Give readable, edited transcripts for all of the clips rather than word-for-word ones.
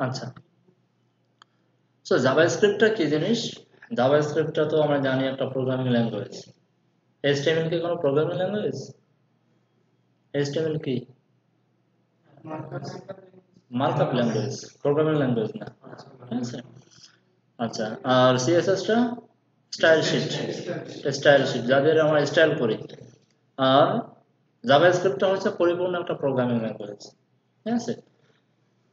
আচ্ছা, সো জাভাস্ক্রিপ্টটা কি জিনিস? জাভাস্ক্রিপ্টটা তো আমরা জানি একটা প্রোগ্রামিং ল্যাঙ্গুয়েজ। এইচটিএমএল কি কোনো প্রোগ্রামিং ল্যাঙ্গুয়েজ? এইচটিএমএল কি মার্কআপ ল্যাঙ্গুয়েজ, প্রোগ্রামিং ল্যাঙ্গুয়েজ না। ঠিক আছে। আচ্ছা, আর সিএসএসটা স্টাইল শিট, স্টাইল শিট যাদের আমরা স্টাইল করি। আর জাভাস্ক্রিপ্টটা হচ্ছে পরিপূর্ণ একটা প্রোগ্রামিং ল্যাঙ্গুয়েজ। ঠিক আছে।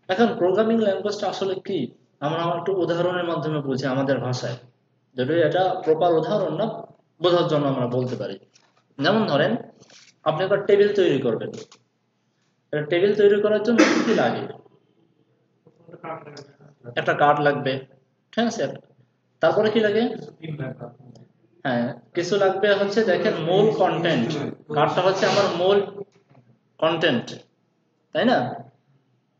এখন প্রোগ্রামিং ল্যাঙ্গুয়েজটা আসলে কি আমরা একটু উদাহরণের মাধ্যমে বুঝি আমাদের ভাষায়, যদিও এটা প্রপার উদাহরণ না, বোঝার জন্য আমরা বলতে পারি। যেমন ধরেন, আপনি একটা টেবিল তৈরি করবেন। টেবিল তৈরি করার জন্য কি কি লাগে? একটা কাঠ লাগবে, ঠিক আছে। তারপরে কি লাগে? হ্যাঁ, কিছু লাগবে হচ্ছে, দেখেন, মূল কন্টেন্ট। কাঠটা হচ্ছে আমার মূল কন্টেন্ট, তাই না?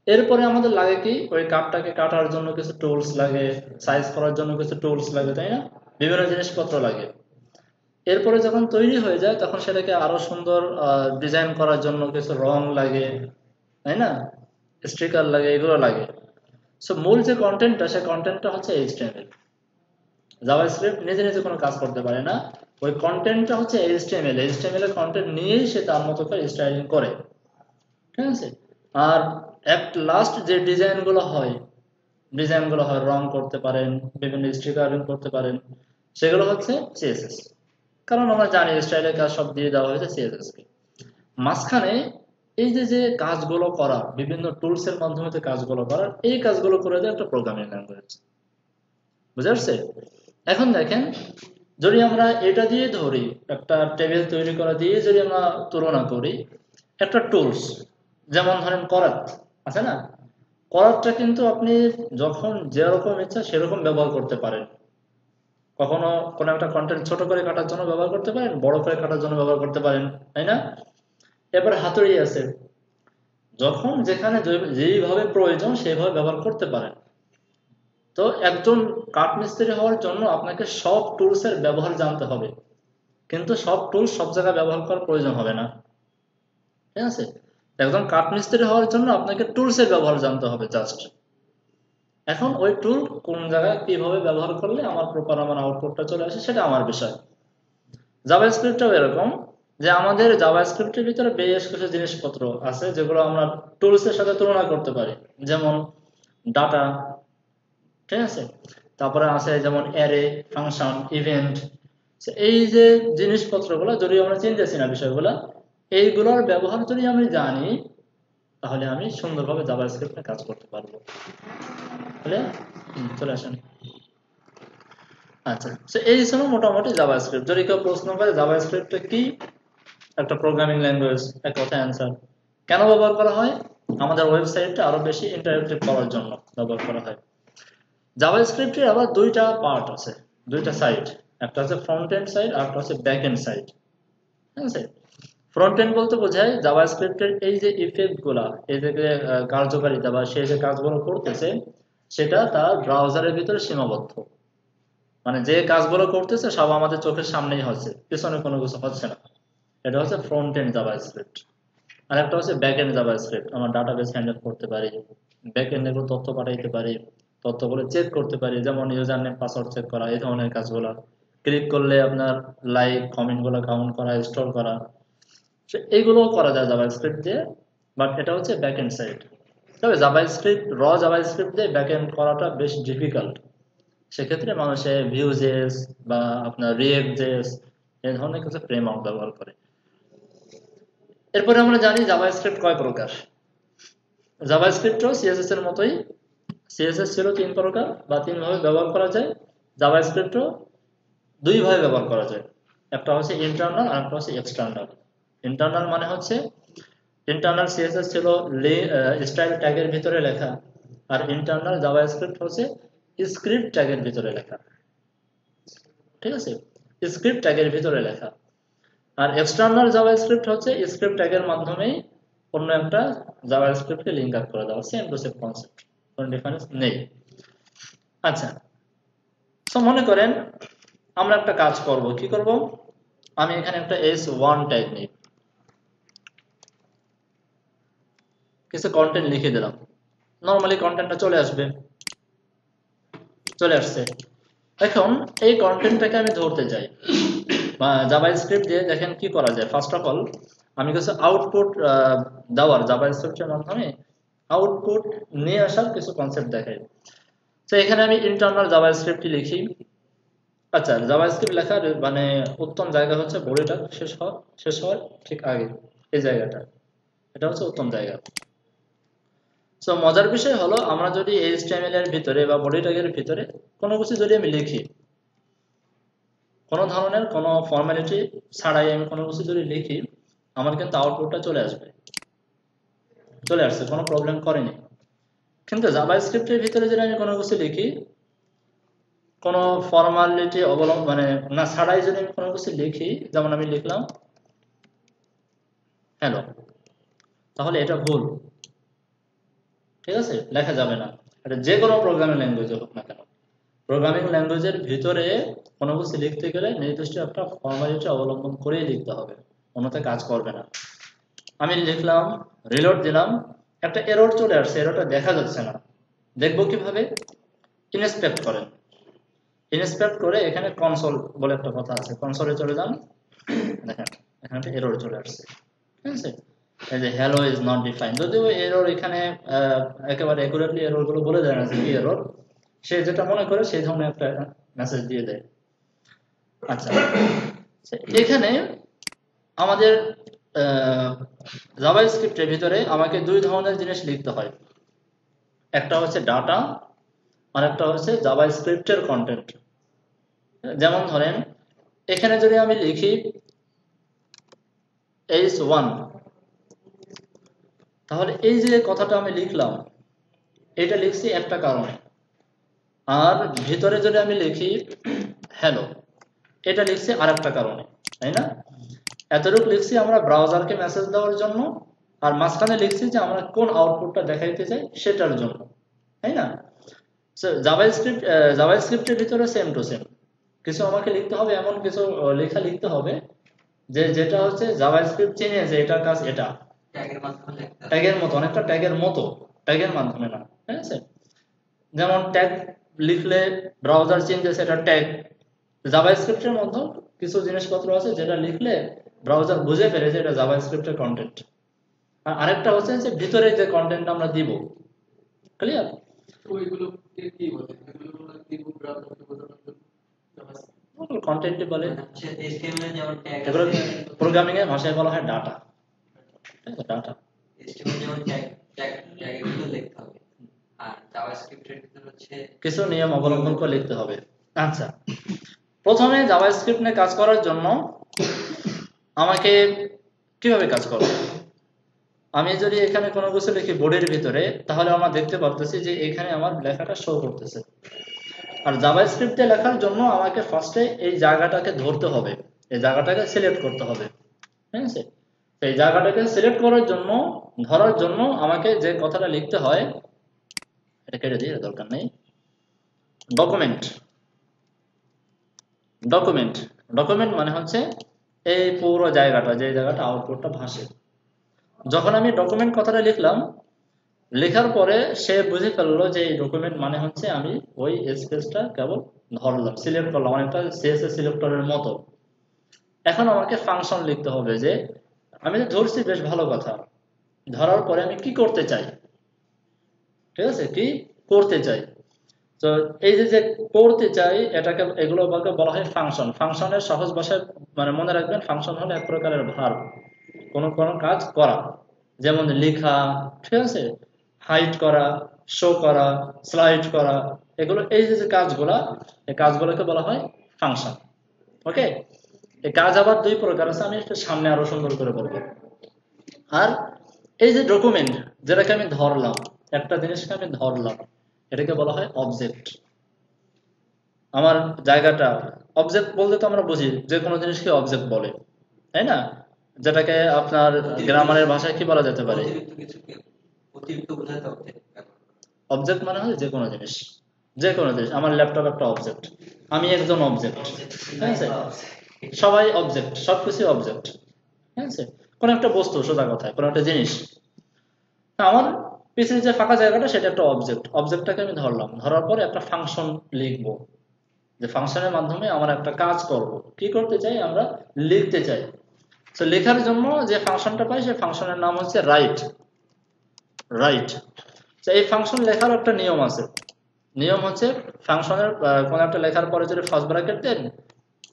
এরপরে আমাদের লাগে কি, ওই কাঠটাকে কাটার জন্য কিছু টুলস লাগে, সাইজ করার জন্য কিছু টুলস লাগে, তাই না? বিভিন্ন জিনিসপত্র লাগে। এরপরে যখন তৈরি হয়ে যায় তখন সেটাকে আরো সুন্দর ডিজাইন করার জন্য কিছু রং লাগে, তাই না? স্টিকার লাগে, এগুলো লাগে। সো মূল যে কন্টেন্টটা, সেই কন্টেন্টটা হচ্ছে এইচটিএমএল। জাভাস্ক্রিপ্ট নিজে নিজে কোনো কাজ করতে পারে না, ওই কন্টেন্টটা হচ্ছে এইচটিএমএল। এইচটিএমএল এর কন্টেন্ট নিয়েই সে তার মতো করে স্টাইলিং করে, ঠিক আছে। আর এট লাস্ট যে ডিজাইনগুলো হয় রং করতে পারেন, বিভিন্ন স্টিকারিং করতে পারেন, সেগুলো হচ্ছে সিএসএস। কারণ আমরা জানি স্টাইলের কাজ সব দিয়ে দেওয়া হয়েছে সিএসএস কে। মাঝখানে এই যে যে কাজগুলো করা, বিভিন্ন টুলস এর মাধ্যমে যে কাজগুলো করার, এই কাজগুলো করে দেয় একটা প্রোগ্রামিং ল্যাঙ্গুয়েজ। বুঝতে পারছে? এখন দেখেন, যদি আমরা এটা দিয়ে ধরি, একটা টেবিল তৈরি করা দিয়ে যদি আমরা তুলনা করি, একটা টুলস যেমন ধরেন করাত আছে না, করাতটা কিন্তু আপনি যখন যেরকম ইচ্ছা সেরকম ব্যবহার করতে পারেন। কখনো কোনো একটা কন্টেন্ট ছোট করে কাটার জন্য ব্যবহার করতে পারেন, বড় করে কাটার জন্য ব্যবহার করতে পারেন, তাই না? এবার হাতুড়ি আছে, যখন যেখানে যেইভাবে প্রয়োজন সেইভাবে ব্যবহার করতে পারেন। তো একজন কাঠমিস্ত্রি হওয়ার জন্য আপনাকে সব টুলস এর ব্যবহার জানতে হবে, কিন্তু সব টুলস সব জায়গায় ব্যবহার করার প্রয়োজন হবে না, ঠিক আছে। একজন কাঠমিস্ত্রি হওয়ার জন্য আপনাকে টুলস এর ব্যবহার জানতে হবে জাস্ট। এখন ওই টুল কোন জায়গায় কিভাবে ব্যবহার করলে আমার আউটপুটটা চলে আসে, সেটা আমার বিষয়। জাভাস্ক্রিপ্টটাও এরকম, যে আমাদের জাভাস্ক্রিপ্টের ভিতরে বেশ কিছু জিনিসপত্র আছে যেগুলো আমরা টুলস এর সাথে তুলনা করতে পারি। যেমন ডাটা, ঠিক আছে। তারপরে আছে যেমন অ্যারে, ফাংশন, ইভেন্ট। এই যে জিনিসপত্রগুলো যদি আমরা চিনতেছি না বিষয়গুলো, এইগুলোর ব্যবহার যদি আমি জানি, তাহলে আমি সুন্দরভাবে জাভাস্ক্রিপ্টে কাজ করতে পারবো। তাহলে চলে আসেন। আচ্ছা, তো এই ছিল মোটামুটি জাভাস্ক্রিপ্ট। যদি কেউ প্রশ্ন করে জাভাস্ক্রিপ্ট কি, একটা প্রোগ্রামিং ল্যাঙ্গুয়েজ, এক কথা অ্যান্সার। কেন ব্যবহার করা হয়? আমাদের ওয়েবসাইটটা আরো বেশি ইন্টারেক্টিভ করার জন্য ব্যবহার করা হয়। জাভাস্ক্রিপ্টের আবার দুইটা পার্ট আছে, দুইটা সাইড। একটা হচ্ছে ফ্রন্ট এন্ড সাইড আর একটা হচ্ছে ব্যাক এন্ড সাইড, ঠিক আছে। ফ্রন্ট এন্ড বলতে বোঝায় জাভাস্ক্রিপ্টের এই যে ইফেক্ট গুলা, এই যে কার্যকারিতা বা সে যে কাজগুলো করতেছে, সেটা তার ব্রাউজারের ভিতরে সীমাবদ্ধ। মানে যে কাজগুলো করতেছে সব আমাদের চোখের সামনেই হচ্ছে, পিছনে কোনো কিছু হচ্ছে না। এটা হচ্ছে ফ্রন্ট এন্ড জাভাস্ক্রিপ্ট। আর একটা হচ্ছে ব্যাক এন্ড জাভাস্ক্রিপ্ট। আমরা ডাটাবেস হ্যান্ডেল করতে পারি, ব্যাক এন্ডে কোনো তথ্য পাঠাইতে পারি, তথ্যগুলো চেক করতে পারি, যেমন ইউজার নেম পাসওয়ার্ড চেক করা, এই ধরনের কাজগুলো। ক্লিক করলে আপনার লাইক কমেন্ট গুলো কাউন্ট করা, স্টোর করা, এইগুলো করা যায় জাভাস্ক্রিপ্ট দিয়ে। বাট এটা হচ্ছে ব্যাক এন্ড সাইড। তবে জাভাস্ক্রিপ্ট দিয়ে ব্যাক এন্ড করাটা বেশ ডিফিকাল্ট। সেক্ষেত্রে মানুষে ভিউজেস বা আপনার রিয়েক্ট জেস, এই ধরনের কিছু ফ্রেমওয়ার্ক ব্যবহার করে। এরপরে আমরা জানি জাভাস্ক্রিপ্ট কয় প্রকার। জাভাস্ক্রিপ্টও সিএসএস এর মতোই। সিএসএস ছিল তিন প্রকার বা তিন ভাবে ব্যবহার করা যায়। জাভাস্ক্রিপ্টও দুই ভাবে ব্যবহার করা যায়। একটা হচ্ছে ইন্টারনাল আর একটা হচ্ছে এক্সটার্নাল। ইন্টারনাল মানে হচ্ছে, ইন্টারনাল সিএসএস ছিল স্টাইল ট্যাগের ভিতরে লেখা, আর ইন্টারনাল জাভাস্ক্রিপ্ট হচ্ছে স্ক্রিপ্ট ট্যাগের ভিতরে লেখা, ঠিক আছে। স্ক্রিপ্ট ট্যাগের ভিতরে লেখা। আর এক্সটার্নাল জাভাস্ক্রিপ্ট হচ্ছে স্ক্রিপ্ট ট্যাগের মাধ্যমেই অন্য একটা জাভাস্ক্রিপ্টকে লিঙ্ক আপ করে দেওয়া, সেম টু সেম কনসেপ্ট, কোনো ডিফারেন্স নেই। আচ্ছা, তো মনে করেন আমরা একটা কাজ করব, কি করব? আমি এখানে একটা S1 ট্যাগ নিই, কিছু কন্টেন্ট লিখে দিলাম। নরমালি কন্টেন্টটা চলে আসবে, চলে আসছে। এখন এই কন্টেন্টটাকে আমি ধরতে চাই বা জাভাস্ক্রিপ্ট দিয়ে দেখেন কি করা যায়। ফার্স্ট অফ অল আমি কিছু আউটপুট দেওয়ার জাভাস্ক্রিপ্টের মাধ্যমে আউটপুট নিয়ে আসার কিছু কনসেপ্ট দেখাই। তো এখানে আমি ইন্টারনাল জাভাস্ক্রিপ্টটি লিখি। আচ্ছা, জাভাস্ক্রিপ্ট লেখার মানে উত্তম জায়গা হচ্ছে বডিটা শেষ হওয়ার ঠিক আগে এই জায়গাটা, এটা হচ্ছে উত্তম জায়গা। সো মজার বিষয় হলো আমরা যদি HTML এর ভিতরে বা বডি ট্যাগের ভিতরে কোনো কিছু যদি আমি লিখি, কোনো ধরনের কোনো ফর্মালিটি ছাড়াই আমি কোনো কিছু যদি লিখি, আমার কিন্তু আউটপুটটা চলে আসবে, চলে আসছে, কোনো প্রবলেম করেনি। কিন্তু জাভাস্ক্রিপ্টের ভিতরে যদি আমি কোনো কিছু লিখি, কোনো ফর্মালিটি অবলম্বন মানে না ছাড়াই যদি আমি কোনো কিছু লিখি, যেমন আমি লিখলাম হ্যালো, তাহলে এটা ভুল, ঠিক আছে, লেখা যাবে না। এটা যে কোনো প্রোগ্রামিং ল্যাঙ্গুয়েজ হোক না কেন, প্রোগ্রামিং ল্যাঙ্গুয়েজের ভিতরে কোনো কিছু লিখতে গেলে নির্দিষ্ট একটা ফর্মালিটি অবলম্বন করেই লিখতে হবে, অন্যথায় কাজ করবে না। আমি লিখলাম, রিলোড দিলাম, একটা এরর চলে আসছে, এররটা দেখা যাচ্ছে না, দেখবো কিভাবে? ইনস্পেক্ট করেন, ইনস্পেক্ট করে এখানে কনসোল বলে একটা কথা আছে, কনসোলে চলে যান, দেখেন এখানে একটা এরর চলে আসছে, ঠিক আছে, এই যে হ্যালো ইজ নট ডিফাইন্ড। যদিও এরর এখানে একেবারে অ্যাকুরেটলি এরর গুলো বলে দেয় না যে কি এরর, সে যেটা মনে করে সেই ধরনের একটা মেসেজ দিয়ে দেয়। আচ্ছা, এখানে আমাদের জাভাস্ক্রিপ্টের ভিতরে আমাকে দুই ধরনের জিনিস লিখতে হয়, একটা হচ্ছে ডাটা আর একটা হচ্ছে জাভাস্ক্রিপ্টের কন্টেন্ট। যেমন ধরেন এখানে যদি আমি লিখি h1, তাহলে এই যে কথাটা আমি লিখলাম, এটা লিখছি একটা কারণে। আর ভিতরে যদি আমি লিখি হ্যালো, এটা লিখছি আর একটা কারণে, তাই না? এতটুকু লিখছি আমরা ব্রাউজারকে মেসেজ দেওয়ার জন্য, আর মাঝখানে লিখছি যে আমরা কোন আউটপুটটা দেখাইতে চাই সেটার জন্য, তাই না? জাভাস্ক্রিপ্টের ভিতরে সেম টু সেম কিছু আমাকে লিখতে হবে, এমন কিছু লেখা লিখতে হবে যে যেটা হচ্ছে জাভাস্ক্রিপ্ট চেনে যে এটার কাজ এটা, ট্যাগের মতো, অনেকটা ট্যাগের মতো, ট্যাগের মাধ্যমে না, ঠিক আছে? যেমন ট্যাগ লিখলে ব্রাউজার চেঞ্জেস, এটা ট্যাগ। জাভাস্ক্রিপ্টের মধ্যে কিছু জিনিসপত্র আছে যেটা লিখলে ব্রাউজার বুঝে ফেলে যে এটা জাভাস্ক্রিপ্টের কন্টেন্ট। আর আরেকটা হচ্ছে যে ভিতরে যে কন্টেন্ট আমরা দিব, ক্লিয়ার? কন্টেন্ট বলে, এগুলো প্রোগ্রামিং এর ভাষায় বলা হয় ডাটা, ডাটা। কিছু নিয়ম অবলম্বন করে লিখতে হবে। আচ্ছা, প্রথমে জাভাস্ক্রিপ্ট নিয়ে কাজ করার জন্য আমাকে কিভাবে কাজ করব? আমি যদি এখানে কোনো কিছু লিখি বোর্ডের ভিতরে, তাহলে আমরা দেখতে পারতেছি যে এখানে আমার লেখাটা শো করতেছে। আর জাভাস্ক্রিপ্টে লেখার জন্য আমাকে ফার্স্টে এই জায়গাটাকে ধরতে হবে, এই জায়গাটাকে সিলেক্ট করতে হবে, ঠিক আছে? এই জায়গাটাকে সিলেক্ট করার জন্য, ধরার জন্য আমাকে যে কথাটা লিখতে হয়, এটা কেটে দিয়ে দরকার নেই। ডকুমেন্ট, ডকুমেন্ট, ডকুমেন্ট মানে হচ্ছে এই পুরো জায়গাটা, যে জায়গাটা আউটপুটটা ভাসে। যখন আমি ডকুমেন্ট কথাটা লিখলাম, লেখার পরে সে বুঝে ফেললো যে এই ডকুমেন্ট মানে হচ্ছে আমি ওই স্পেসটা কেবল ধরলাম, সিলেক্ট করলাম, অনেকটা সিএসএস সিলেক্টরের মতো। এখন আমাকে ফাংশন লিখতে হবে যে আমি যে ধরছি বেশ ভালো কথা, ধরার পরে আমি কি করতে চাই, ঠিক আছে, কি করতে চাই। তো এই যে যে করতে চাই, এটাকে এগুলো বলা হয় ফাংশন। ফাংশনের সহজ ভাষায় মানে মনে রাখবেন, ফাংশন হলো এক প্রকারের ভার্ব, কোনো কোনো কাজ করা, যেমন লেখা, ঠিক আছে, হাইড করা, শো করা, স্লাইড করা, এগুলো এই যে যে কাজগুলা, এই কাজগুলোকে বলা হয় ফাংশন। ওকে, এই কাজ আবার দুই প্রকার আছে, আমি একটু সামনে আরো সুন্দর করে বলবো। আর এই যে ডকুমেন্ট, যেটাকে আমি ধরলাম, একটা জিনিসকে আমি ধরলাম, এটাকে বলা হয় অবজেক্ট। আমার জায়গাটা, অবজেক্ট বলতে তো আমরা বুঝি যে কোনো জিনিসকে অবজেক্ট বলে, তাই না? যেটাকে আপনার গ্রামারের ভাষায় কি বলা যেতে পারে? অবজেক্ট মানে হয় যে কোনো জিনিস, যে কোনো জিনিস। আমার ল্যাপটপ একটা অবজেক্ট, আমি একজন অবজেক্ট, ঠিক আছে? সবাই অবজেক্ট, সবকিছু অবজেক্ট, ঠিক আছে? কোন একটা বস্তু, সোজা কথায় কোনো একটা জিনিস। আমার পিছনে যে ফাঁকা জায়গাটা সেটা একটা অবজেক্ট, অবজেক্টটাকে আমি ধরলাম, ধরার পরে একটা ফাংশন লিখবো, যে ফাংশনের মাধ্যমে আমরা একটা কাজ করব। কি করতে চাই? আমরা লিখতে চাই। তো লেখার জন্য যে ফাংশনটা পাই সেই ফাংশনের নাম হচ্ছে রাইট। রাইট। তো এই ফাংশন লেখার একটা নিয়ম আছে। নিয়ম হচ্ছে ফাংশনের কোন একটা লেখার পরে যদি ফার্স্ট ব্র্যাকেট দেন,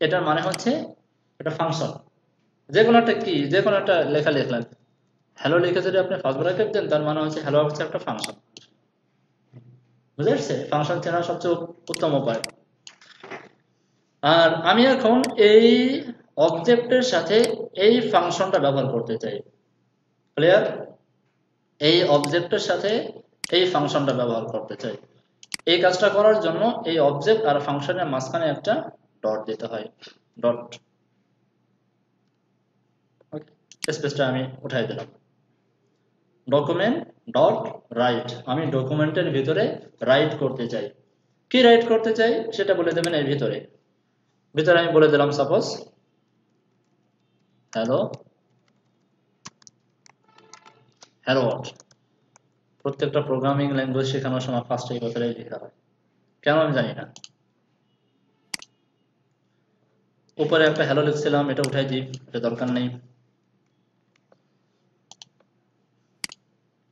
এটার মানে হচ্ছে এটা ফাংশন। যে কোনো একটা কি, যে কোনো একটা লেখা লিখলেন, হ্যালো লিখে যদি আপনি ফার্স্ট ব্র্যাকেট দেন, তার মানে হচ্ছে হ্যালো হচ্ছে একটা ফাংশন। বুঝে আসছে? ফাংশন চেনার সবচেয়ে উত্তম উপায়। আর আমি এখন এই অবজেক্টের সাথে এই ফাংশনটা ব্যবহার করতে চাই। ক্লিয়ার? এই অবজেক্টের সাথে এই ফাংশনটা ব্যবহার করতে চাই। এই কাজটা করার জন্য এই অবজেক্ট আর ফাংশনের মাঝখানে একটা ডট দিতে হয়। ডট। স্পেসটা আমি উঠাই দিলাম। Document dot right. আমি ডকুমেন্টের ভিতরে রাইট করতে চাই। কি রাইট করতে চাই সেটা বলে দেবেন এর ভিতরে। ভিতরে আমি বলে দিলাম সাপোজ হ্যালো হ্যালো ওয়ার্ল্ড। প্রত্যেকটা প্রোগ্রামিং ল্যাঙ্গুয়েজ শেখানোর সময় ফার্স্ট এই কথাটাই লেখা হয়, কেন আমি জানি না। উপরে একটা হ্যালো লিখছিলাম, এটা উঠাই দিই, এটা দরকার নেই।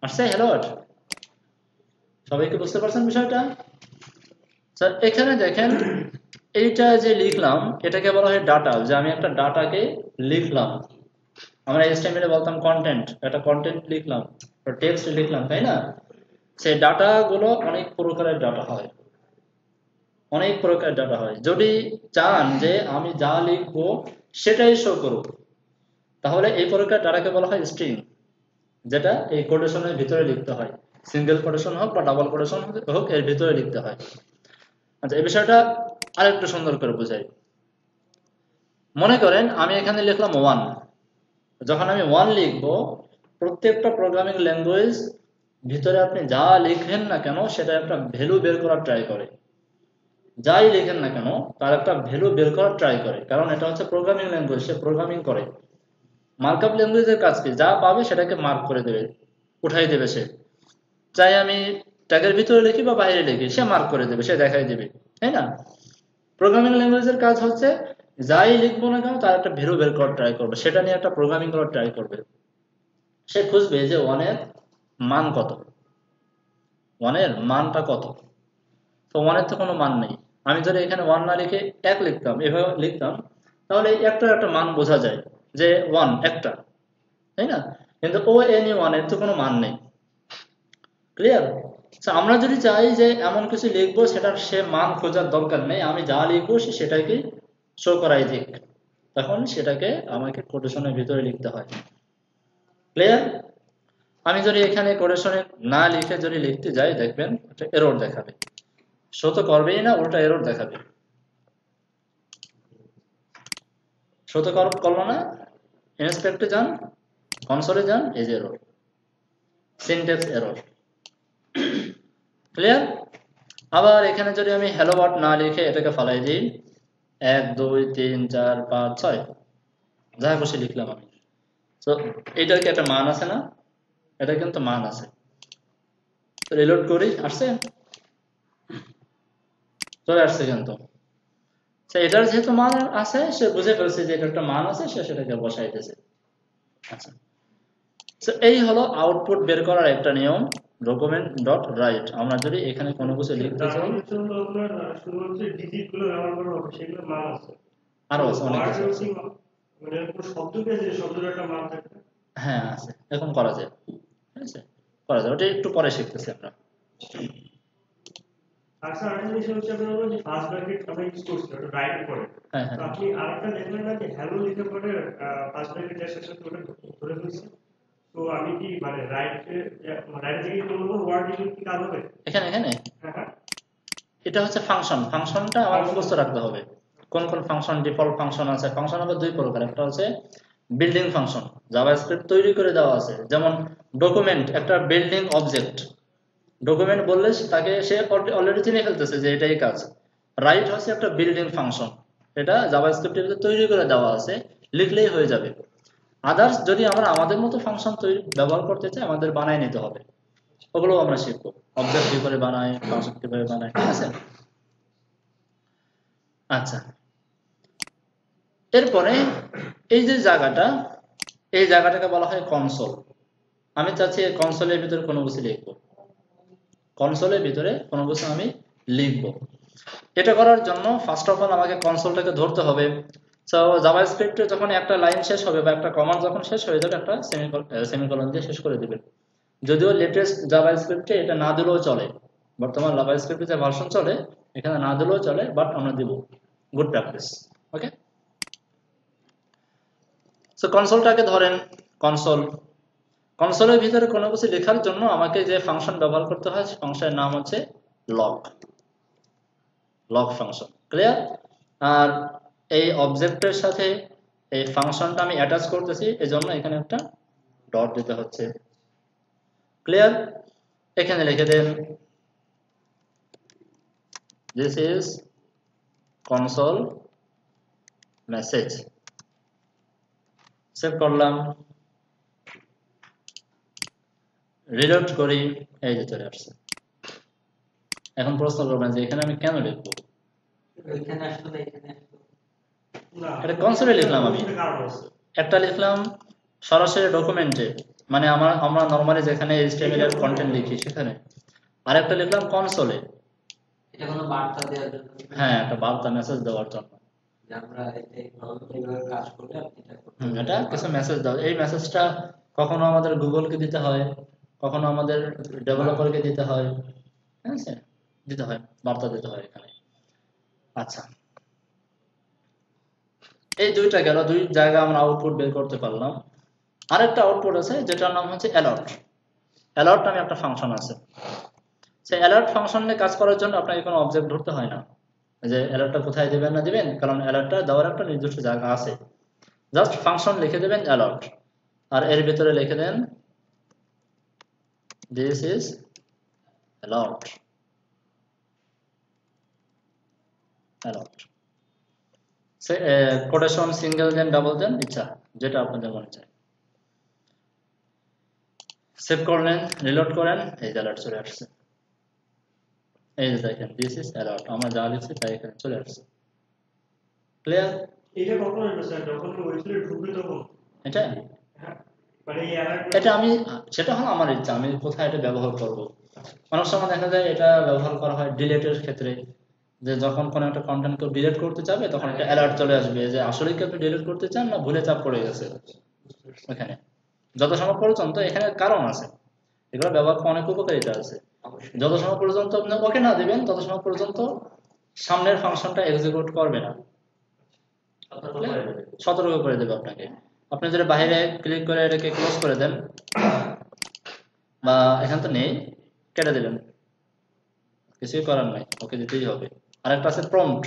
আসছে হ্যালো ওয়ার্ল্ড? সবাই কি বুঝতে পারছেন বিষয়টা? স্যার এখানে দেখেন, এইটা যে লিখলাম এটাকে বলা হয় ডাটা, যে আমি একটা ডাটাকে লিখলাম। আমরা HTML এ বলতাম কন্টেন্ট, একটা কন্টেন্ট লিখলাম, টেক্সট লিখলাম, তাই না? সেই ডাটা গুলো অনেক প্রকারের ডাটা হয়, অনেক প্রকারের ডাটা হয়। যদি চান যে আমি যা লিখবো সেটাই শো করুক, তাহলে এই প্রকার ডাটাকে বলা হয় স্ট্রিং, যেটা এই কোটেশনের ভিতরে লিখতে হয়। সিঙ্গেল কোটেশন হোক বা ডাবল কোটেশন হোক, এর ভিতরে লিখতে হয়। আচ্ছা, এই বিষয়টা আরেকটু সুন্দর করে বোঝাই। মনে করেন আমি এখানে লিখলাম 1। যখন আমি 1 লিখবো, প্রত্যেকটা প্রোগ্রামিং ল্যাঙ্গুয়েজ ভিতরে আপনি যা লিখেন না কেন সেটা একটা ভ্যালু বের করার ট্রাই করে। যাই লিখেন না কেন তার একটা ভ্যালু বের করার ট্রাই করে, কারণ এটা হচ্ছে প্রোগ্রামিং ল্যাঙ্গুয়েজ, সে প্রোগ্রামিং করে। মার্কআপ ল্যাঙ্গুয়েজের কাজ কি? যা পাবে সেটাকে মার্ক করে দেবে, উঠাই দেবে সে। চাই আমি ট্যাগের ভিতরে লিখি বা বাইরে লিখি, সে মার্ক করে দেবে, সে দেখাই দেবে, তাই না? প্রোগ্রামিং ল্যাঙ্গুয়েজের কাজ হচ্ছে যাই লিখবো না কেন তার একটা ভ্যালু বের করার ট্রাই করবে, সেটা নিয়ে একটা প্রোগ্রামিং করার ট্রাই করবে। সে খুঁজবে যে 1 এর মান কত, 1 এর মানটা কত। তো 1 এর তো কোনো মান নেই। আমি যদি এখানে 1 না লিখে 1 লিখতাম, এভাবে লিখতাম, তাহলে একটা একটা মান বোঝা যায় যে 1 একটা, তাই না? কিন্তু ও এন 1 এর তো কোনো মান নেই। ক্লিয়ার? আমরা যদি চাই যে এমন কিছু লিখবো সেটার সে মান খোঁজার দরকার নেই, আমি যা লিখবো সে সেটাকে শো করাই দিক, তখন সেটাকে আমাকে কোটেশনের ভিতরে লিখতে হয়। ক্লিয়ার? আমি যদি এখানে কোটেশনে না লিখে যদি লিখতে যাই, দেখবেন একটা এরর দেখাবে। শো তো করবেই না, উল্টা এরর দেখাবে। শো তো করলো না। ইন্সপেক্টে যান, কনসোলে যান, এই যে এরর, সিনট্যাক্স এরর। ক্লিয়ার? আবার এখানে যদি আমি হ্যালো ওয়ার্ল্ড না লিখে এটাকে ফালাই দিই, 1 2 3 4 5 6 যা খুশি লিখলাম আমি, তো এটার কি একটা মান আছে না? এটা কিন্তু মান আছে। রিলোড করি, আসছে? চলে আসছে কিন্তু। এটার যেহেতু মান আছে, সে বুঝে ফেলছে যে এটা একটা মান আছে, সে সেটাকে বসাইতেছে। আচ্ছা, এই হলো আউটপুট বের করার একটা নিয়ম, ডকুমেন্ট ডট রাইট। আমরা যদি এখানে কোনো কিছু লিখতে চাই, আরো আছে অনেক কিছু আছে। হ্যাঁ আছে, এখন করা যায়, ঠিক আছে, করা যায়। ওটা একটু পরে শিখতেছি আমরা। আচ্ছা, আরেকটা জিনিস হচ্ছে আপনারা যে ফার্স্ট ব্র্যাকেট আমরা ইউজ করছি ওটা রাইট করে। হ্যাঁ হ্যাঁ, তো আপনি আরেকটা দেখলেন না যে হ্যালো লিখে পরে ফার্স্ট ব্র্যাকেট এর সাথে ওটা ধরে ফেলছি। তো আমি কি মানে রাইট থেকে কোন ওয়ার্ড লিখে কি কাজ হবে? এখানে এখানে হ্যাঁ, এটা হচ্ছে ফাংশন। ফাংশনটা আমার মুখস্থ রাখতে হবে। কোন কোন ফাংশন, ডিফল্ট ফাংশন আছে। ফাংশন আবার দুই প্রকার, একটা হচ্ছে বিল্ডিং ফাংশন, জাভাস্ক্রিপ্ট তৈরি করে দেওয়া আছে। যেমন ডকুমেন্ট একটা বিল্ডিং অবজেক্ট, ডকুমেন্ট বললে তাকে সে অলরেডি চিনে ফেলতেছে যে এটাই কাজ। রাইট হচ্ছে একটা বিল্ডিং ফাংশন, এটা জাভাস্ক্রিপ্টের ভিতরে তৈরি করে দেওয়া আছে, লিখলেই হয়ে যাবে। আদার্স যদি আমরা আমাদের মতো ফাংশন তৈরি ব্যবহার করতে চাই, আমাদের বানায় নিতে হবে। ওগুলো আমরা শিখবো, অবজেক্ট কিভাবে বানায়, ফাংশন কিভাবে বানায়, ঠিক আছে। আচ্ছা, এরপরে এই যে জায়গাটা, এই জায়গাটাকে বলা হয় কনসোল। আমি চাচ্ছি কনসোলের ভিতরে কোনো কিছু লিখবো, কনসোলের ভিতরে কোনো কিছু আমি লিখবো। এটা করার জন্য ফার্স্ট অফ অল আমাকে কনসোলটাকে ধরতে হবে। সো জাভাস্ক্রিপ্টে যখন একটা লাইন শেষ হবে বা একটা কমান্ড যখন শেষ হয়ে যাবে, একটা সেমিকোলন দিয়ে শেষ করে দিবেন। যদিও লেটেস্ট জাভাস্ক্রিপ্টে এটা না দিলেও চলে, বর্তমান জাভাস্ক্রিপ্টে যে ভার্সন চলে এখানে না দিলেও চলে, বাট আমরা দিব, গুড প্র্যাকটিস। ওকে, সো কনসোলটাকে ধরেন, কনসোল, কনসোলের ভিতরে কোনো কিছু লেখার জন্য আমাকে যে ফাংশন ব্যবহার করতে হয় ফাংশনের নাম হচ্ছে লগ, লগ ফাংশন, ক্লিয়ার। আর এই অবজেক্টের সাথে এই ফাংশনটা আমি অ্যাটাচ করতেছি, এজন্য এখানে একটা ডট দিতে হচ্ছে, ক্লিয়ার। এখানে লিখে দেন this is console message, save করলাম, রিলোড করি, এই যে চলে আসছে। এখন প্রশ্ন করবেন যে এখানে আমি কেন লিখবো, এটা কনসোলে লিখলাম আমি, একটা লিখলাম সরাসরি ডকুমেন্টে, মানে আমরা নরমালি যেখানে HTML এর কন্টেন্ট লিখি সেখানে, আর একটা লিখলাম কনসোলে, এটা কোনো বার্তা দেওয়ার জন্য, হ্যাঁ একটা বার্তা মেসেজ দেওয়ার জন্য, যে আমরা এইভাবে কাজ করলে আপনি এটা করতে এটা কিছু মেসেজ দাও। এই মেসেজটা কখনো আমাদের গুগলকে দিতে হয়, কখনো আমাদের ডেভেলপারকে দিতে হয়, ঠিক আছে, দিতে হয়, বার্তা দিতে হয় এখানে। আচ্ছা, এই দুইটা গেল, দুই জায়গা আমরা আউটপুট বের করতে পারলাম। আরেকটা আউটপুট আছে যেটার নাম হচ্ছে অ্যালার্ট। অ্যালার্ট নামে একটা ফাংশন আছে। সেই অ্যালার্ট ফাংশন নিয়ে কাজ করার জন্য আপনাকে কোনো অবজেক্ট ধরতে হয় না, যে অ্যালার্টটা কোথায় দেবেন না দিবেন, কারণ অ্যালার্টটা দেওয়ার একটা নির্দিষ্ট জায়গা আছে। জাস্ট ফাংশন লিখে দেবেন অ্যালার্ট, আর এর ভিতরে লিখে দেন this is alert, alert, quotation single দেন, ডাবল দেন, ইচ্ছা যেটা আপনাদের মনে চায়। সেভ করলেন, রিলোড করেন, এই যে অ্যালার্ট চলে আসছে। এই যে দেখেন দিস ইজ অ্যালার্ট, আমরা যা লিখছি তাই এখানে চলে আসছে, ক্লিয়ার। এটা কখন হলো স্যার, যখন ওয়েবসাইটে ঢুকবে তখন? এটা মানে এই অ্যালার্ট এটা আমি, সেটা হলো আমার ইচ্ছা, আমি কোথায় এটা ব্যবহার করব। অনেক সময় দেখা যায় এটা ব্যবহার করা হয় ডিলেটের ক্ষেত্রে, যে যখন কোনো একটা কন্টেন্ট কেউ ডিলিট করতে চাবে তখন একটা অ্যালার্ট চলে আসবে যে আসলে কি আপনি ডিলিট করতে চান না ভুলে চাপ পড়ে গেছে এখানে। যত সময় পর্যন্ত, এখানে কারণ আছে, এগুলো ব্যবহার করে অনেক উপকারিতা আছে। যত সময় পর্যন্ত আপনি ওকে না দিবেন তত সময় পর্যন্ত সামনের ফাংশনটা এক্সিকিউট করবে না, সতর্ক করে দেবে আপনাকে। আপনি যদি বাইরে ক্লিক করে এটাকে ক্লোজ করে দেন, বা এখান তো নেই, কেটে দিলেন, কিছুই করার নাই, ওকে দিতেই হবে। আরেকটা আছে প্রম্পট,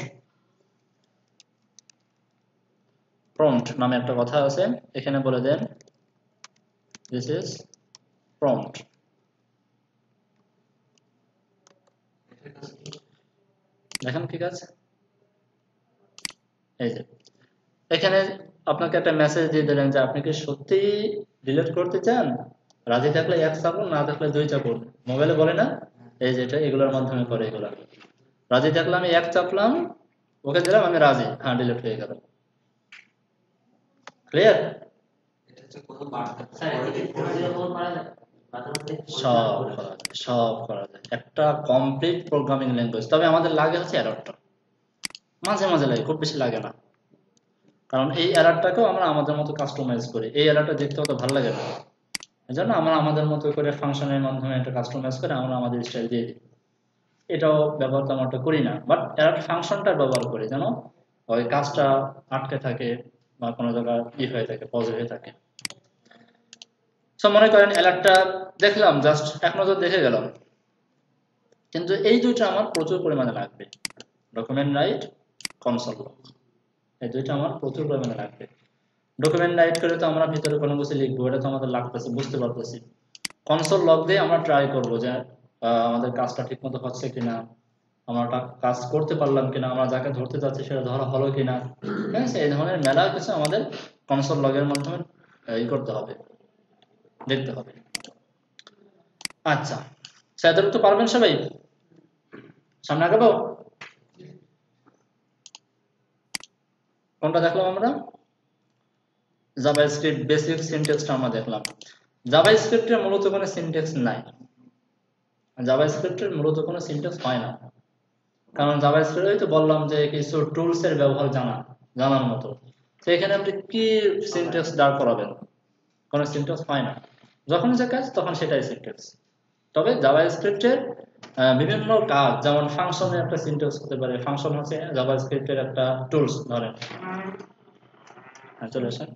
প্রম্পট নামে একটা কথা আছে, এখানে বলে দেন দিস ইজ প্রম্পট। দেখেন ঠিক আছে, এই যে এখানে আপনাকে একটা মেসেজ দিয়ে দিলেন যে আপনি কি সত্যি ডিলিট করতে চান, রাজি থাকলে 1 চাপুন, না থাকলে 2 চাপুন, মোবাইলে বলে না, এই যে এটা এগুলোর মাধ্যমে করে। এগুলো রাজি থাকলে আমি 1 চাপলাম, ওকে দিলাম, আমি রাজি, হ্যাঁ ডিলিট হয়ে গেল, ক্লিয়ার। এটা হচ্ছে কোনো বার্তা, স্যার এটা কি ফোনে কল করা যায়? সব করা যায়, একটা কমপ্লিট প্রোগ্রামিং ল্যাঙ্গুয়েজ। তবে আমাদের লাগে হচ্ছে অ্যালার্টটা, মাঝে মাঝে লাগে, খুব বেশি লাগে না, কারণ এই অ্যালার্টটাকেও আমরা আমাদের মতো কাস্টমাইজ করি। এই অ্যালার্টটা দেখতে অত ভালো লাগে না, এই জন্য আমরা আমাদের মতো করে ফাংশনের মাধ্যমে একটা কাস্টমাইজ করে আমরা আমাদের স্টাইল দিয়ে দিই। এটাও ব্যবহার তেমন একটা করি না, বাট অ্যালার্ট ফাংশনটা ব্যবহার করি যেন ওই কাজটা আটকে থাকে বা কোনো জায়গায় হয়ে থাকে, পজ হয়ে থাকে। মনে করেন অ্যালার্টটা দেখলাম, জাস্ট এক নজর দেখে গেলাম, কিন্তু এই দুইটা আমার প্রচুর পরিমাণে লাগবে, ডকুমেন্ট রাইট, কনসোল লগ, এই দুইটা আমার প্রচুর পরিমাণে লাগবে। ডকুমেন্ট রাইট করে তো আমরা ভিতরে কোনো কিছু লিখবো, এটা তো আমাদের লাগতেছে, বুঝতে পারতেছি। কনসোল লগ দিয়ে আমরা ট্রাই করবো যে আমাদের কাজটা ঠিক মতো হচ্ছে কিনা, আমরা কাজ করতে পারলাম কিনা, আমরা যাকে ধরতে চাচ্ছি সেটা ধরা হলো কিনা, ঠিক আছে। এই ধরনের মেলা কিছু আমাদের কনসোল লগের মাধ্যমে করতে হবে, দেখতে হবে। আচ্ছা, সেটা তো পারবেন সবাই? সামনে আগাবো। কোনটা দেখলাম আমরা? জাভাস্ক্রিপ্ট বেসিক সিনট্যাক্সটা আমরা দেখলাম। জাভাস্ক্রিপ্টের মূলত কোনো সিনট্যাক্স নাই, জাভাস্ক্রিপ্টের মূলত কোনো সিনট্যাক্স হয় না, কারণ জাভাস্ক্রিপ্টে তো বললাম যে কিছু টুলস এর ব্যবহার জানার মতো। তো এখানে আপনি কি সিনট্যাক্স দাঁড় করাবেন? কোনো সিনট্যাক্স হয় না, যখন যে কাজ তখন সেটাই সিনট্যাক্স। তবে জাভাস্ক্রিপ্টের বিভিন্ন কাজ, যেমন ফাংশনের একটা সিনট্যাক্স হতে পারে। ফাংশন হচ্ছে জাভাস্ক্রিপ্টের একটা টুলস ধরেন। চলে আসেন।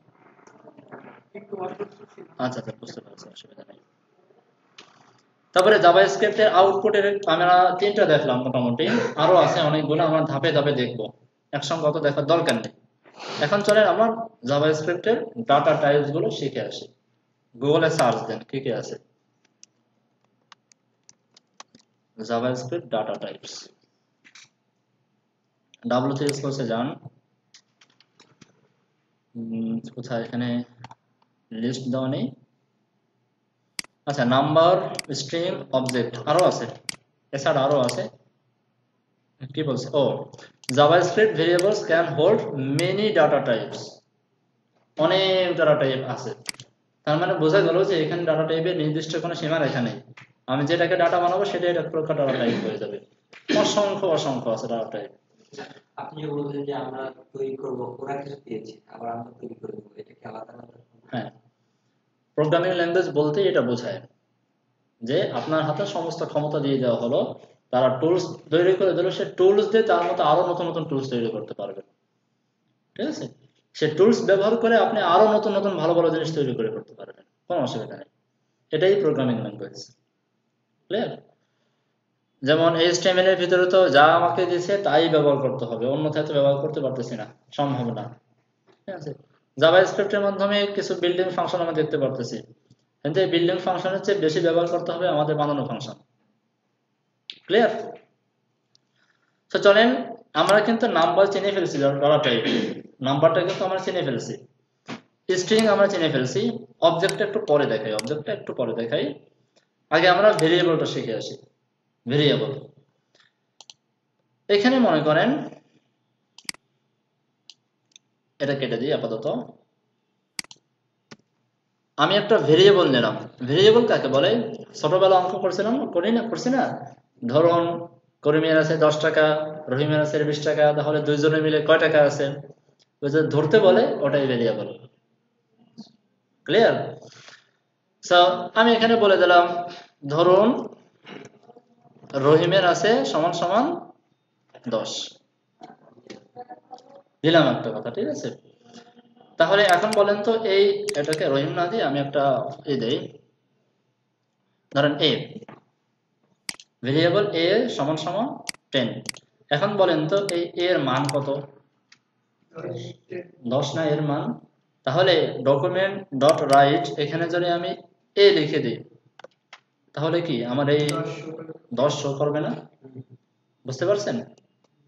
আচ্ছা, বুঝতে পারছি, অসুবিধা নেই। তারপরে জাভাস্ক্রিপ্টের আউটপুটের আমরা 3টা দেখলাম মোটামুটি, আরো আছে অনেকগুলো, আমরা ধাপে ধাপে দেখবো, একসঙ্গে অত দেখার দরকার নেই। এখন চলেন আমার জাভাস্ক্রিপ্টের ডাটা টাইপস গুলো শিখে আসি। গুগলে সার্চ দেন কি কি আছে। জাভাস্ক্রিপ্ট ডাটা টাইপস, W3 কোর্সে যান। কোথায়? এখানে লিস্ট দেওয়া নেই। আচ্ছা, নাম্বার, স্ট্রিং, অবজেক্ট, আরো আছে, এছাড়া আরো আছে। কি বলছে? ও, JavaScript variables can hold many data types, অনেক ডাটা টাইপ আছে। তার মানে বোঝা গেল যে এখানে ডাটা টাইপের নির্দিষ্ট কোনো সীমারেখা নেই। আমি যেটাকে ডাটা বানাবো সেটাই একটা প্রকার ডাটা টাইপ হয়ে যাবে। অসংখ্য আছে ডাটা টাইপ। আপনি যে বললেন যে আমরা তৈরি করব, ওরা কিছু দিয়েছে, আবার আমরা তৈরি করে দেবো, এটা কি আলাদা আলাদা? হ্যাঁ, প্রোগ্রামিং ল্যাঙ্গুয়েজ বলতে এটা বোঝায় যে আপনার হাতে সমস্ত ক্ষমতা দিয়ে দেওয়া হলো, তারা টুলস তৈরি করে দিল, সে টুলস দিয়ে তার মতো আরো নতুন নতুন টুলস তৈরি করতে পারবে। ঠিক আছে, সে টুলস ব্যবহার করে আপনি আরো নতুন নতুন ভালো ভালো জিনিস তৈরি করে করতে পারবেন, কোনো অসুবিধা নেই। এটাই প্রোগ্রামিং ল্যাঙ্গুয়েজ। ক্লিয়ার? যেমন HTML এর ভিতরে তো যা আমাকে দিয়েছে তাই ব্যবহার করতে হবে, অন্যথায় তো ব্যবহার করতে পারতেছি না, সম্ভব না। ঠিক আছে, জাভাস্ক্রিপ্টের মাধ্যমে কিছু বিল্ডিং ফাংশন আমরা দেখতে পারতেছি, কিন্তু এই বিল্ডিং ফাংশনের চেয়ে বেশি ব্যবহার করতে হবে আমাদের বানানো ফাংশন। ক্লিয়ার? তো চলেন, আমরা কিন্তু নাম্বার চিনে ফেলছি, ডলার টাইপ নাম্বারটা কিন্তু আমরা চিনে ফেলছি, স্ট্রিং আমরা চিনে ফেলছি, অবজেক্টটা একটু পরে দেখাই। আগে আমরা ভেরিয়েবলটা শিখে আসি। ভেরিয়েবল, এখানে মনে করেন এটা কেটে দিই আপাতত। আমি একটা ভেরিয়েবল নিলাম। ভেরিয়েবল কাকে বলে? ছোটবেলা অঙ্ক করছি না? ধরুন করিমের আছে 10 টাকা, রহিমের আছে 20 টাকা, তাহলে দুইজনে মিলে কয় টাকা আছে ওই যে ধরতে বলে, ওটাই ভেরিয়েবল। ক্লিয়ার? সো আমি এখানে বলে দিলাম, ধরুন রহিমের আছে সমান সমান 10, দিলাম একটা কথা। ঠিক আছে, তাহলে এখন বলেন তো, এটাকে রহিম না দিয়ে আমি একটা দেই, ধরেন a, ভেরিয়েবল a সমান সমান 10। এখন বলেন তো এই a এর মান কত? 10 না এর মান? তাহলে ডকুমেন্ট ডট রাইট এখানে যদি আমি a লিখে দিই, তাহলে কি আমার এই 10 শো করবে না? বুঝতে পারছেন?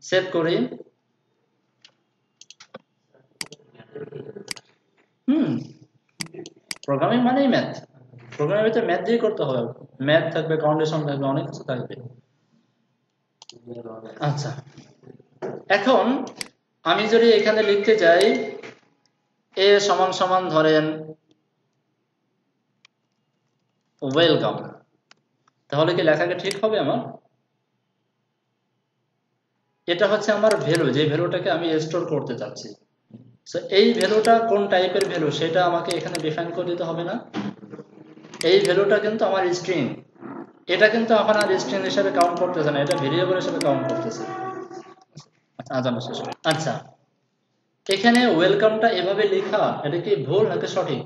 সেভ করি। প্রোগ্রামিং মানেই ম্যাথ। প্রোগ্রামের ভিতরে ম্যাথ দিয়ে করতে হবে, ম্যাথ থাকবে, কন্ডিশন থাকবে, অনেক কিছু থাকবে। আচ্ছা, এখন আমি যদি এখানে লিখতে চাই a সমান সমান ধরেন ওয়েলকাম, তাহলে কি লেখাটা ঠিক হবে আমার? এটা হচ্ছে আমার ভ্যালু, যে ভ্যালুটাকে আমি স্টোর করতে চাচ্ছি। সো এই ভ্যালুটা কোন টাইপের ভ্যালু সেটা আমাকে এখানে ডিফাইন করে দিতে হবে না? এই ভ্যালুটা কিন্তু আমার স্ট্রিং, এটা কিন্তু এখন আর স্ট্রিং হিসেবে কাউন্ট করতেছে না, এটা ভেরিয়েবল হিসেবে কাউন্ট করতেছে। আচ্ছা, এখানে ওয়েলকামটা এভাবে লেখা, এটা কি ভুল নাকি সঠিক?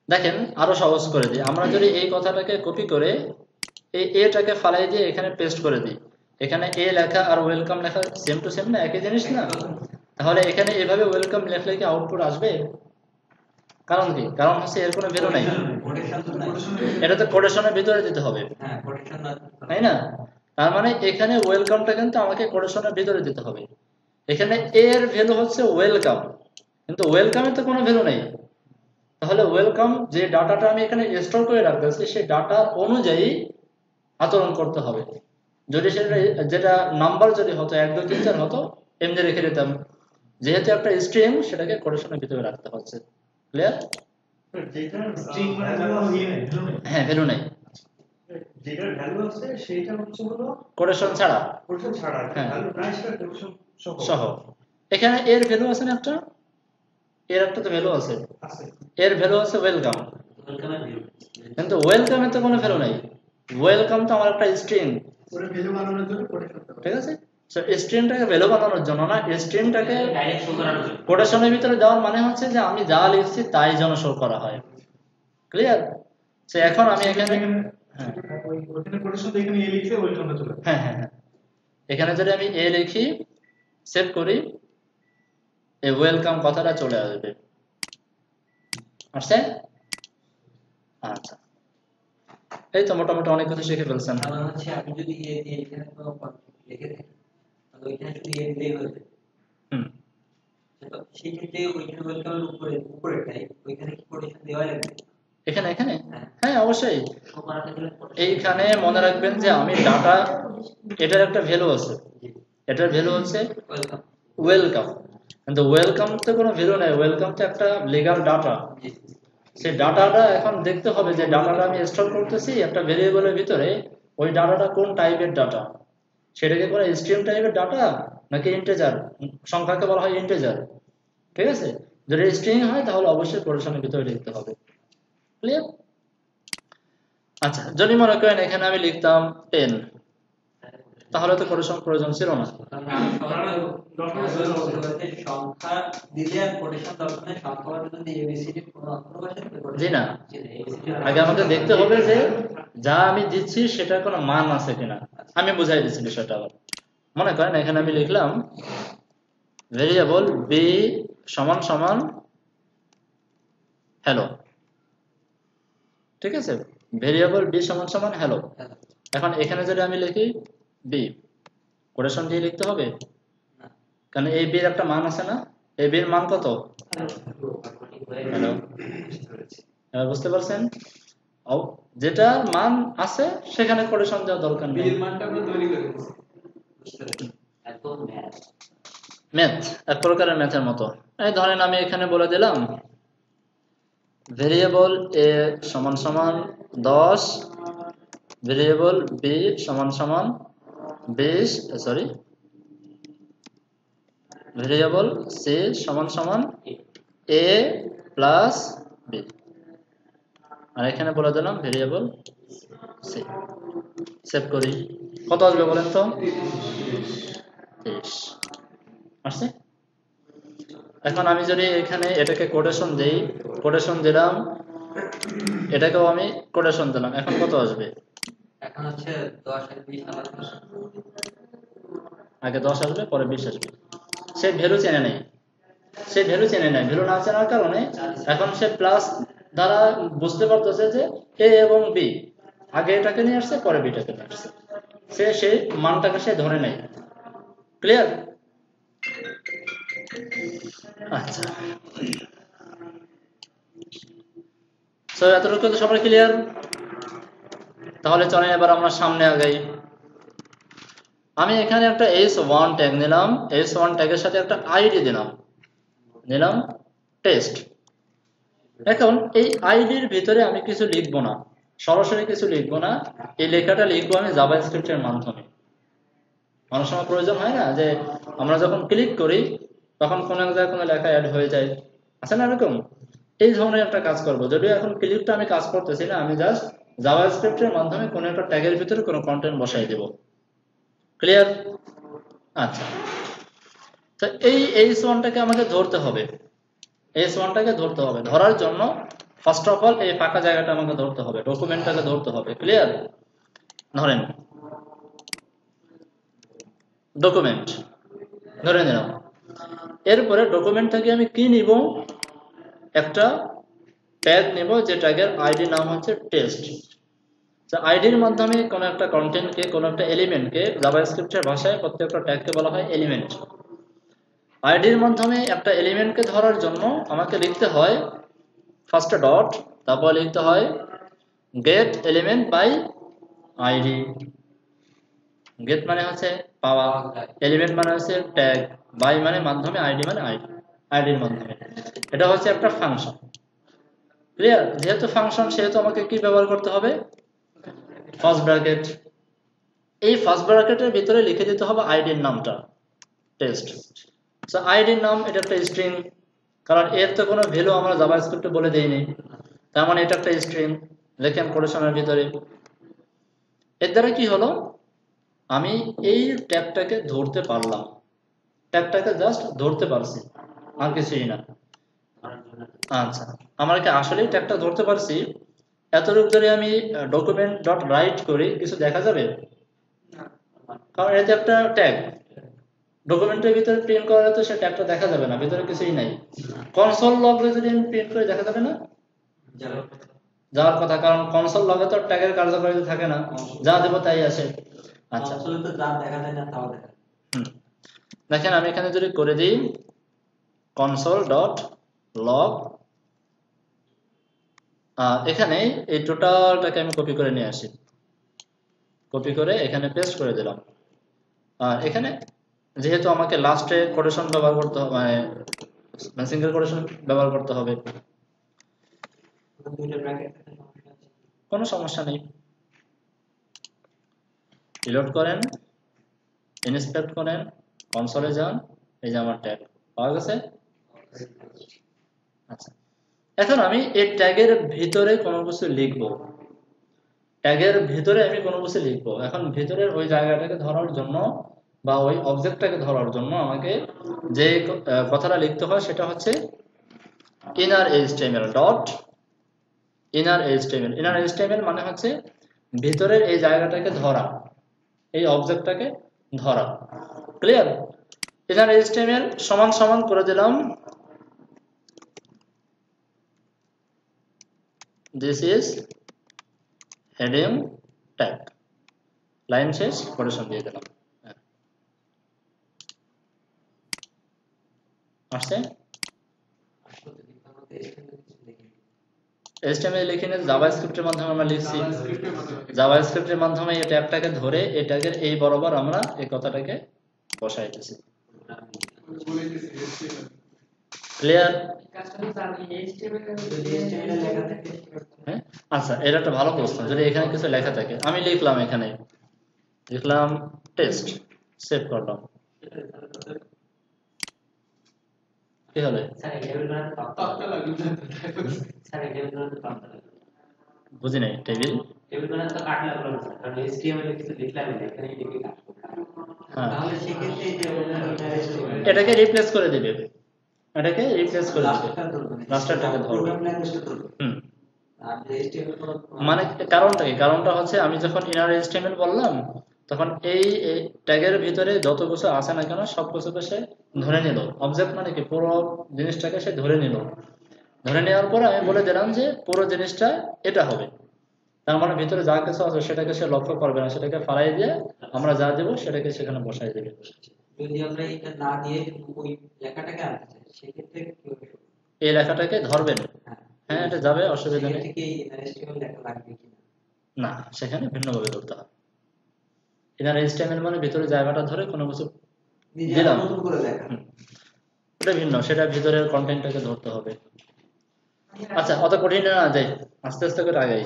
দেখেন, আরো সহজ করে দিই। আমরা যদি এই কথাটাকে কপি করে এই এটাকে ফালাই দিয়ে এখানে পেস্ট করে দিই, এখানে এ লেখা আর ওয়েলকাম লেখা সেম টু সেম না, একই জিনিস না? তাহলে এখানে এভাবে ওয়েলকাম লেখলে কি আউটপুট আসবে? কারণ কি? কারণ হচ্ছে এর কোনো ভ্যালু নাই, এটা তো কোটেশনের ভিতরে দিতে হবে, তাই না? তার মানে এখানে ওয়েলকামটা কিন্তু আমাকে কোটেশনের ভিতরে দিতে হবে। এখানে এর ভ্যালু হচ্ছে ওয়েলকাম, কিন্তু ওয়েলকামের তো কোনো ভ্যালু নেই, তাহলে ওয়েলকাম যে ডাটাটা আমি এখানে স্টোর করে রাখতেছি সেই ডাটা অনুযায়ী আচরণ করতে হবে। যদি সেটা যেটা নাম্বার যদি হতো 1 2 3 4 হতো এমনি রেখে দিতাম, যেহেতু একটা স্ট্রিং সেটাকে কোটেশনের ভিতরে রাখতে হচ্ছে। ক্লিয়ার? যেটা স্ট্রিং মানে কোনো ইয়ে নেই, ভ্যালু নেই। হ্যাঁ, ভ্যালু নাই, যেটার ভ্যালু আছে সেটা হচ্ছে হলো কোটেশন ছাড়া। কোটেশন ছাড়া, হ্যাঁ। ভ্যালু নাই সেটা কোটেশন সহ সহ এখানে এর ভ্যালু আছে না একটা, এর একটা তো ভ্যালু আছে, আছে। এর ভ্যালু আছে ওয়েলকাম, ওয়েলকামের ভিউ কিন্তু ওয়েলকামে তো কোনো ভ্যালু নাই। ওয়েলকাম তো আমার একটা স্ট্রিং, ওরে ভ্যালু বানানোর জন্য কোটেশন করতে হবে। ঠিক আছে? সো স্ট্রিংটাকে ভ্যালু বানানোর জন্য না, স্ট্রিংটাকে ডাইরেক্ট শো করার জন্য কোটেশনের ভিতরে দেওয়ার মানে হচ্ছে যে আমি যা লিখছি তাই যেন শো করা হয়। ক্লিয়ার? সো এখন আমি এখানে হ্যাঁ ওই ওখানে কোটেশন দিয়ে এখানে এ লিখে ওয়েলকামটা চলে আসবে। হ্যাঁ হ্যাঁ হ্যাঁ এখানে যদি আমি এ লিখি, সেভ করি, এই ওয়েলকাম কথাটা চলে আসবে। আসছে? আচ্ছা, এই তো মোটামুটি অনেক কিছু শিখে ফেলছেন। তার মানে হচ্ছে আমি যদি এ দিয়ে এখানে কোনো কনফ্লিক্ট লিখে থাকি তাহলে ওইখানে শুধু এ দিলেই হয়ে যাবে। হুম তো সেই ক্ষেত্রে ওইখানে ওয়েলকামের উপরেটাই ওইখানে কি কোটেশন দেওয়া লাগবে? এখানে এখানে হ্যাঁ হ্যাঁ অবশ্যই। শো করাতে গেলে quotation এইখানে মনে রাখবেন যে আমি ডাটা, এটার একটা ভ্যালু আছে, এটার ভ্যালু হচ্ছে ওয়েলকাম ওয়েলকাম, কিন্তু ওয়েলকাম তো কোনো ভ্যালু নেই, ওয়েলকাম তো একটা লিগ্যাল ডাটা। জি সেই ডাটাটা এখন দেখতে হবে যে ডাটাটা আমি স্টোর করতেছি একটা ভেরিয়েবলের ভিতরে, ওই ডাটাটা কোন টাইপের ডাটা, সেটাকে কোনো স্ট্রিং টাইপের ডাটা নাকি ইন্টিজার, সংখ্যাকে বলা হয় ইন্টিজার। ঠিক আছে? যদি স্ট্রিং হয় তাহলে অবশ্যই কোটেশনের ভিতরে লিখতে হবে। ক্লিয়ার? আচ্ছা, যদি মনে করেন এখানে আমি লিখতাম পেন, তাহলে তো কোটেশন প্রয়োজন ছিল না। কারণ আমি সংখ্যা দিলে আর কোটেশন দরকার নেই। সংখ্যা যদি এবিসিডি কোনো অক্ষর বসে জি না, আগে আমাকে দেখতে হবে যে যা আমি দিচ্ছি সেটার কোনো মান আছে কিনা। আমি বুঝাই দিচ্ছি বিষয়টা। আবার মনে করেন এখানে আমি লিখলাম ভেরিয়েবল বি সমান সমান হ্যালো, ঠিক আছে? ভেরিয়েবল বি সমান সমান হ্যালো। এখন এখানে যদি আমি লিখি বি, কোটেশন দিয়ে লিখতে হবে, কারণ এই বির একটা মান আছে না, এই বির মান কত? হ্যালো, এবার বুঝতে পারছেন? যেটার মান আছে সেখানে কোটেশন দেওয়া দরকার নেই। এর মানটা আমরা তৈরি করে দিচ্ছি। এত ম্যাথ ম্যাথ, এক প্রকারের ম্যাথের মতো। এই ধরেন আমি এখানে বলে দিলাম ভেরিয়েবল এ সমান সমান 10, ভেরিয়েবল বি সমান সমান 20, সরি, ভেরিয়েবল সি সমান সমান এ প্লাস বি, আর এখানে বলে দিলাম ভেরিয়েবল সি। সেভ করি, কত আসবে বলেন তো? 30 আসছে। এখন আমি যদি এখানে এটাকে কোটেশন দেই, কোটেশন দিলাম, এটাকেও আমি কোটেশন দিলাম, এখন কত আসবে? এখন হচ্ছে 10 আর 20 আলাদা। আগে 10 আসবে, পরে 20 আসবে। সে ভ্যালু চেনে নেই, সে ভ্যালু চেনে নেয়, ভ্যালু না চেনার কারণে এখন সে প্লাস দ্বারা বুঝতে পারতেছে যে এ এবং বি, আগে এটাকে নিয়ে আসছে পরে বিটাকে নিয়ে আসছে, সে সেই মানটাকে সে ধরে নেয়। ক্লিয়ার? আচ্ছা, সো এতটুকু তো সবাই ক্লিয়ার? তাহলে চলেন এবার আমরা সামনে আগাই। আমি এখানে একটা s1 ট্যাগ নিলাম, s1 ট্যাগের সাথে একটা আইডি নিলাম টেস্ট। এখন এই আইডির ভিতরে আমি কিছু লিখবো না, সরাসরি কিছু লিখবো না, এই লেখাটা লিখবো আমি জাভাস্ক্রিপ্টের মাধ্যমে। অনেক সময় প্রয়োজন হয় না যে আমরা যখন ক্লিক করি তখন কোনো এক জায়গায় কোনো লেখা অ্যাড হয়ে যায়, আছে না এরকম? এই ধরনের একটা কাজ করবো, যদিও এখন ক্লিকটা আমি কাজ করতেছি না, আমি জাস্ট জাভাস্ক্রিপ্টের মাধ্যমে কোনো একটা ট্যাগের ভিতরে কোনো কন্টেন্ট বসাই দেব। ক্লিয়ার? আচ্ছা, তো এই s1টাকে আমাকে ধরতে হবে, s1টাকে ধরতে হবে। ধরার জন্য ফার্স্ট অফ অল এই ফাঁকা জায়গাটা আমাকে ধরতে হবে, ডকুমেন্টটাকে ধরতে হবে। ক্লিয়ার? ধরেন ডকুমেন্ট ধরে নিলাম, এরপরে ডকুমেন্ট থেকে আমি কি নিব? একটা ট্যাগ নেব, যে ট্যাগের আইডি নাম হচ্ছে টেস্ট। আইডির মাধ্যমে কোনো একটা কন্টেন্টকে, কোনো একটা এলিমেন্টকে, জাভাস্ক্রিপ্টের ভাষায় প্রত্যেকটা ট্যাগকে বলা হয় এলিমেন্ট। আইডির মাধ্যমে একটা এলিমেন্টকে ধরার জন্য আমাকে লিখতে হয় ফার্স্টে ডট, তারপর লিখতে হয় get element by ID. Get মানে হচ্ছে পাওয়া, এলিমেন্ট মানে হচ্ছে ট্যাগ, বাই মানে মাধ্যমে, আইডি মানে আইডির মাধ্যমে। এটা হচ্ছে একটা ফাংশন। ক্লিয়ার? যেহেতু ফাংশন সেহেতু আমাকে কি ব্যবহার করতে হবে? First bracket. এই ফার্স্ট ব্র্যাকেটের ভিতরে লিখে দিতে হবে আইডির নামটা, টেস্ট। সো আইডির নাম এটা একটা স্ট্রিং, কারণ এর তো কোনো ভ্যালু আমরা জাভাস্ক্রিপ্টে বলে দেইনি, তার মানে এটা একটা স্ট্রিং। লেখেন কোটেশনের ভিতরে। এর দ্বারা কি হলো, আমি এই ট্যাগটাকে ধরতে পারলাম, ট্যাগটাকে জাস্ট ধরতে পারছি, আর কিছুই না। আচ্ছা, আমরা কি আসলেই ট্যাগটা ধরতে পারছি? এতটুকু যদি আমি ডকুমেন্ট ডট রাইট করি, কিছু দেখা যাবে? কারণ এটা একটা ট্যাগ, ডকুমেন্টের ভিতরে প্রিন্ট করা তো সে ট্যাগটা দেখা যাবে না, ভিতরে কিছুই নাই। কনসোল লগে যদি আমি প্রিন্ট করে দেখা যাবে না? যাওয়ার কথা, কারণ কনসোল লগে তো ট্যাগের কার্যকারিতা থাকে না, যা দেবো তাই আসে। আচ্ছা, দেখেন আমি এখানে যদি করে দিই কনসোল ডট লগ, এখানে এই টোটালটাকে আমি কপি করে নিয়ে আসি, কপি করে এখানে পেস্ট করে দিলাম। আর এখানে যেহেতু আমাকে লাস্টে কোটেশন ব্যবহার করতে হবে, মানে সিঙ্গেল কোটেশন ব্যবহার করতে হবে, কোনো সমস্যা নেই। রিলোড করেন, ইনস্পেক্ট করেন, কনসোলে যান, এই যে আমার ট্যাগ পাওয়া গেছে। আচ্ছা, এখন আমি এই ট্যাগের ভিতরে কোনো কিছু লিখবো, ট্যাগের ভিতরে আমি কোনো কিছু লিখবো। এখন ভিতরের ওই জায়গাটাকে ধরার জন্য বা ওই অবজেক্টটাকে ধরার জন্য আমাকে যে কথাটা লিখতে হয় সেটা হচ্ছে inner HTML dot inner HTML. Inner HTML মানে হচ্ছে ভিতরের এই জায়গাটাকে ধরা, এই অবজেক্টটাকে ধরা। ক্লিয়ার? ইনার এইচটিএমএল সমান সমান করে দিলাম this is heading tag, line শেষ, কোটেশন দিয়ে দিলাম। আসছে? HTML লিখে নিয়ে জাভাস্ক্রিপ্টের মাধ্যমে আমরা লিখছি, জাভাস্ক্রিপ্টের মাধ্যমে এই ট্যাগটাকে ধরে এই ট্যাগের এই বরাবর আমরা এই কথাটাকে বসাইতেছি। ক্লিয়ার? হ্যাঁ, আচ্ছা, এটা একটা ভালো প্রশ্ন। যদি এখানে কিছু লেখা থাকে, আমি লিখলাম, এখানে লিখলাম টেস্ট, সেভ করলাম, কি হলো? বুঝি নাই। টেবিল এটাকে রিপ্লেস করে দিবে, এটাকে রিপ্লেস করে দিবে, রাস্টারটাকে ধরবে। মানে কারণটা কি? কারণটা হচ্ছে আমি যখন ইনার এইচটিএমএল বললাম, তখন এই ট্যাগের ভিতরে যত কিছু আছে না কেন সব কিছুকে সে ধরে নিল। অবজেক্ট মানে কি? পুরো জিনিসটাকে সে ধরে নিল। ধরে নেওয়ার পর আমি বলে দিলাম যে পুরো জিনিসটা এটা হবে, তার মানে ভিতরে যা কিছু আছে সেটাকে সে লক্ষ্য করবে না, সেটাকে ফালাই দিয়ে আমরা যা দেবো সেটাকে সেখানে বসাই দেবে। যদি আমরা এটা না দিয়ে ওই লেখাটাকে আনতে চাই, সেক্ষেত্রে এই লেখাটাকে ধরবেন। হ্যাঁ, এটা যাবে, অসুবিধা নেই। না, সেখানে ভিন্নভাবে ধরতে হবে। এখানে HTML মানে ভিতরে জায়গাটা ধরে কোনো কিছু দিলাম, এটা ভিন্ন, সেটা ভিতরের কন্টেন্টটাকে ধরতে হবে। আচ্ছা, অত কঠিন না, যাই আস্তে আস্তে করে আগাই।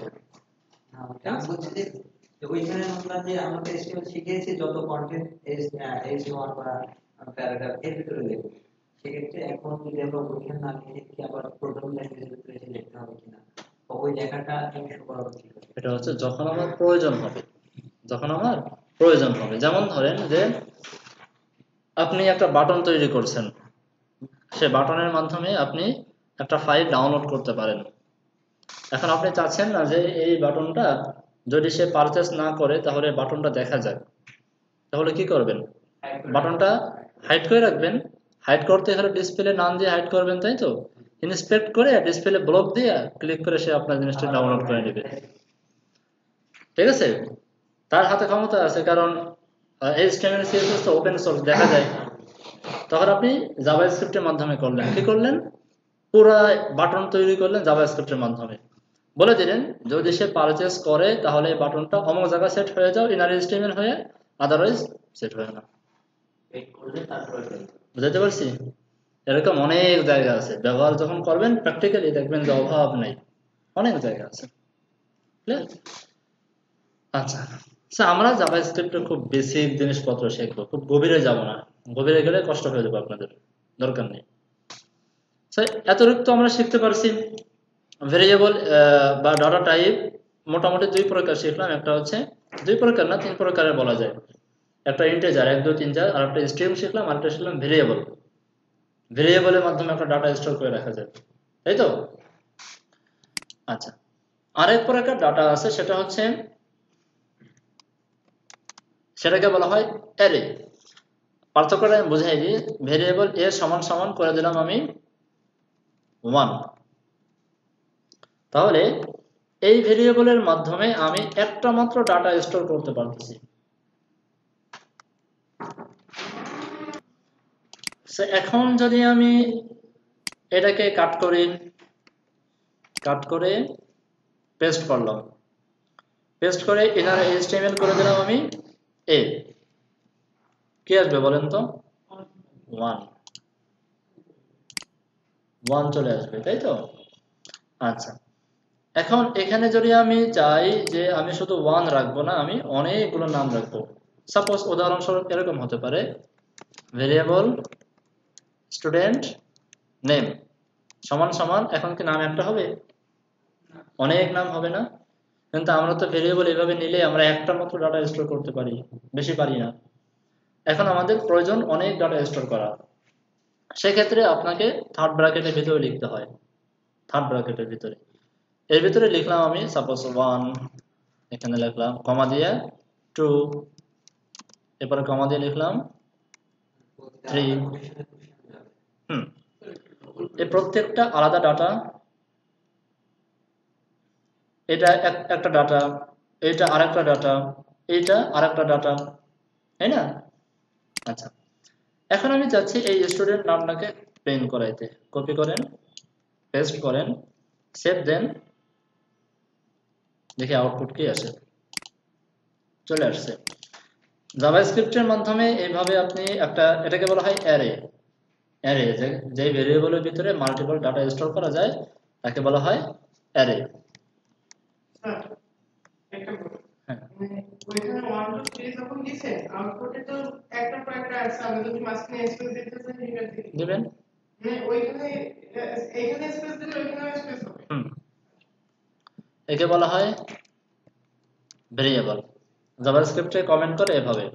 ওইখানে আমরা যে আমাদের HTML শিখেছি যত কন্টেন্ট H1 বা প্যারাগ্রাফ এর ভিতরে লিখব, সেক্ষেত্রে এখন যদি আমরা ওইখানে না লিখে কি আবার প্রোগ্রাম ল্যাঙ্গুয়েজের ভিতরে লিখতে হবে কিনা, ওই লেখাটা ইনশো করা উচিত। এটা হচ্ছে যখন আমার প্রয়োজন হবে, যখন আমার প্রয়োজন হবে। যেমন ধরেন যে আপনি একটা বাটন তৈরি করছেন, সে বাটনের মাধ্যমে আপনি একটা ফাইল ডাউনলোড করতে পারেন। এখন আপনি চাচ্ছেন না যে এই বাটনটা যদি সে পারচেজ না করে তাহলে বাটনটা দেখা যায়, তাহলে কি করবেন? বাটনটা হাইড করে রাখবেন। হাইড করতে হলে ডিসপ্লে নাম দিয়ে হাইড করবেন, তাই তো? ইন্সপেক্ট করে ডিসপ্লে ব্লক দিয়ে ক্লিক করে সে আপনার জিনিসটা ডাউনলোড করে নেবে। ঠিক আছে? তার হাতে ক্ষমতা আছে, কারণ HTML CSS তো ওপেন সোর্স, দেখা যায়। তখন আপনি জাভাস্ক্রিপ্টের মাধ্যমে করলেন, কি করলেন? পুরা বাটন তৈরি করলেন জাভাস্ক্রিপ্টের মাধ্যমে, বলে দিলেন যদি সে পারচেজ করে তাহলে এই বাটনটা অমুক জায়গায় সেট হয়ে যাও ইনার HTML হয়ে, আদারওয়াইজ সেট হয় না। Wait করলে তারপরে বুঝতে পারছি? এরকম অনেক জায়গা আছে, ব্যবহার যখন করবেন প্র্যাকটিক্যালি দেখবেন যে অভাব নেই, অনেক জায়গা আছে। Clear? আচ্ছা, আমরা জাভাস্ক্রিপ্টের খুব বেসিক জিনিসপত্র শিখবো, খুব গভীরে যাব না, গভীরে গেলে কষ্ট হয়ে যাবে আপনাদের, দরকার নেই। এতটুকু তো আমরা শিখতে পারছি। ভেরিয়েবল বা ডাটা টাইপ মোটামুটি দুই প্রকার শিখলাম, একটা হচ্ছে দুই প্রকার না তিন প্রকারের বলা যায়, একটা ইন্টিজার 1 2 3 4, আর একটা স্ট্রিং শিখলাম, আর একটা শিখলাম ভেরিয়েবল। ভেরিয়েবলের মাধ্যমে একটা ডাটা স্টোর করে রাখা যায়, তাই তো? আচ্ছা, আরেক প্রকার ডাটা আছে, সেটা হচ্ছে সেটাকে বলা হয় অ্যারে। পার্থক্যটা আমি বুঝাই দিই। ভেরিয়েবল এ সমান সমান করে দিলাম আমি 1, তাহলে এই ভেরিয়েবলের মাধ্যমে আমি একটা মাত্র ডাটা স্টোর করতে পারতেছি। এখন যদি আমি এটাকে কাট করে পেস্ট করলাম, পেস্ট করে ইনার HTML করে দিলাম আমি এ, কি আসবে বলেন তো? 1 চলে আসবে, তাই তো? আচ্ছা, এখন এখানে যদি আমি চাই যে আমি শুধু 1 রাখবো না, আমি অনেকগুলো নাম রাখবো। সাপোজ উদাহরণস্বরূপ এরকম হতে পারে ভেরিয়েবল স্টুডেন্ট নেম সমান সমান, এখন কি নাম একটা হবে? অনেক নাম হবে না? কিন্তু আমরা তো ভেরিয়েবল এভাবে নিলে আমরা একটা মাত্র ডাটা স্টোর করতে পারি, বেশি পারি না। এখন আমাদের প্রয়োজন অনেক ডাটা স্টোর করা, সেক্ষেত্রে আপনাকে থার্ড ব্র্যাকেটের ভিতরে লিখতে হয়। থার্ড ব্র্যাকেটের ভিতরে, এর ভিতরে লিখলাম আমি সাপোজ 1, এখানে লিখলাম কমা দিয়ে 2, এরপরে কমা দিয়ে লিখলাম 3। এই প্রত্যেকটা আলাদা ডাটা, এটা একটা ডাটা, এটা আরেকটা ডাটা, এইটা আরেকটা ডাটা, তাই না? আচ্ছা, এখন আমি চাচ্ছি এই স্টুডেন্ট নামটাকে প্রিন্ট করাইতে, কপি করেন, পেস্ট করেন, সেভ দেন, দেখি আউটপুট কি আসে। চলে আসছে। জাভাস্ক্রিপ্টের মাধ্যমে এইভাবে আপনি এটাকে বলা হয় অ্যারে। অ্যারে যে ভেরিয়েবলের ভিতরে মাল্টিপল ডাটা স্টোর করা যায় তাকে বলা হয় অ্যারে। স্যার, একটা কথা। হ্যাঁ, ওইখানে 1 2 3 যখন দিছে আউটপুটে তো একটা পর একটা আসছে, আমি যদি মাঝখানে স্পেস দিতে চাই সেটা দিই। দিবেন। ওইখানে এইখানে স্পেস দিলে ওইখানে স্পেস হবে। একে বলা হয় ভেরিয়েবল। জাভাস্ক্রিপ্টে কমেন্ট করে এভাবে,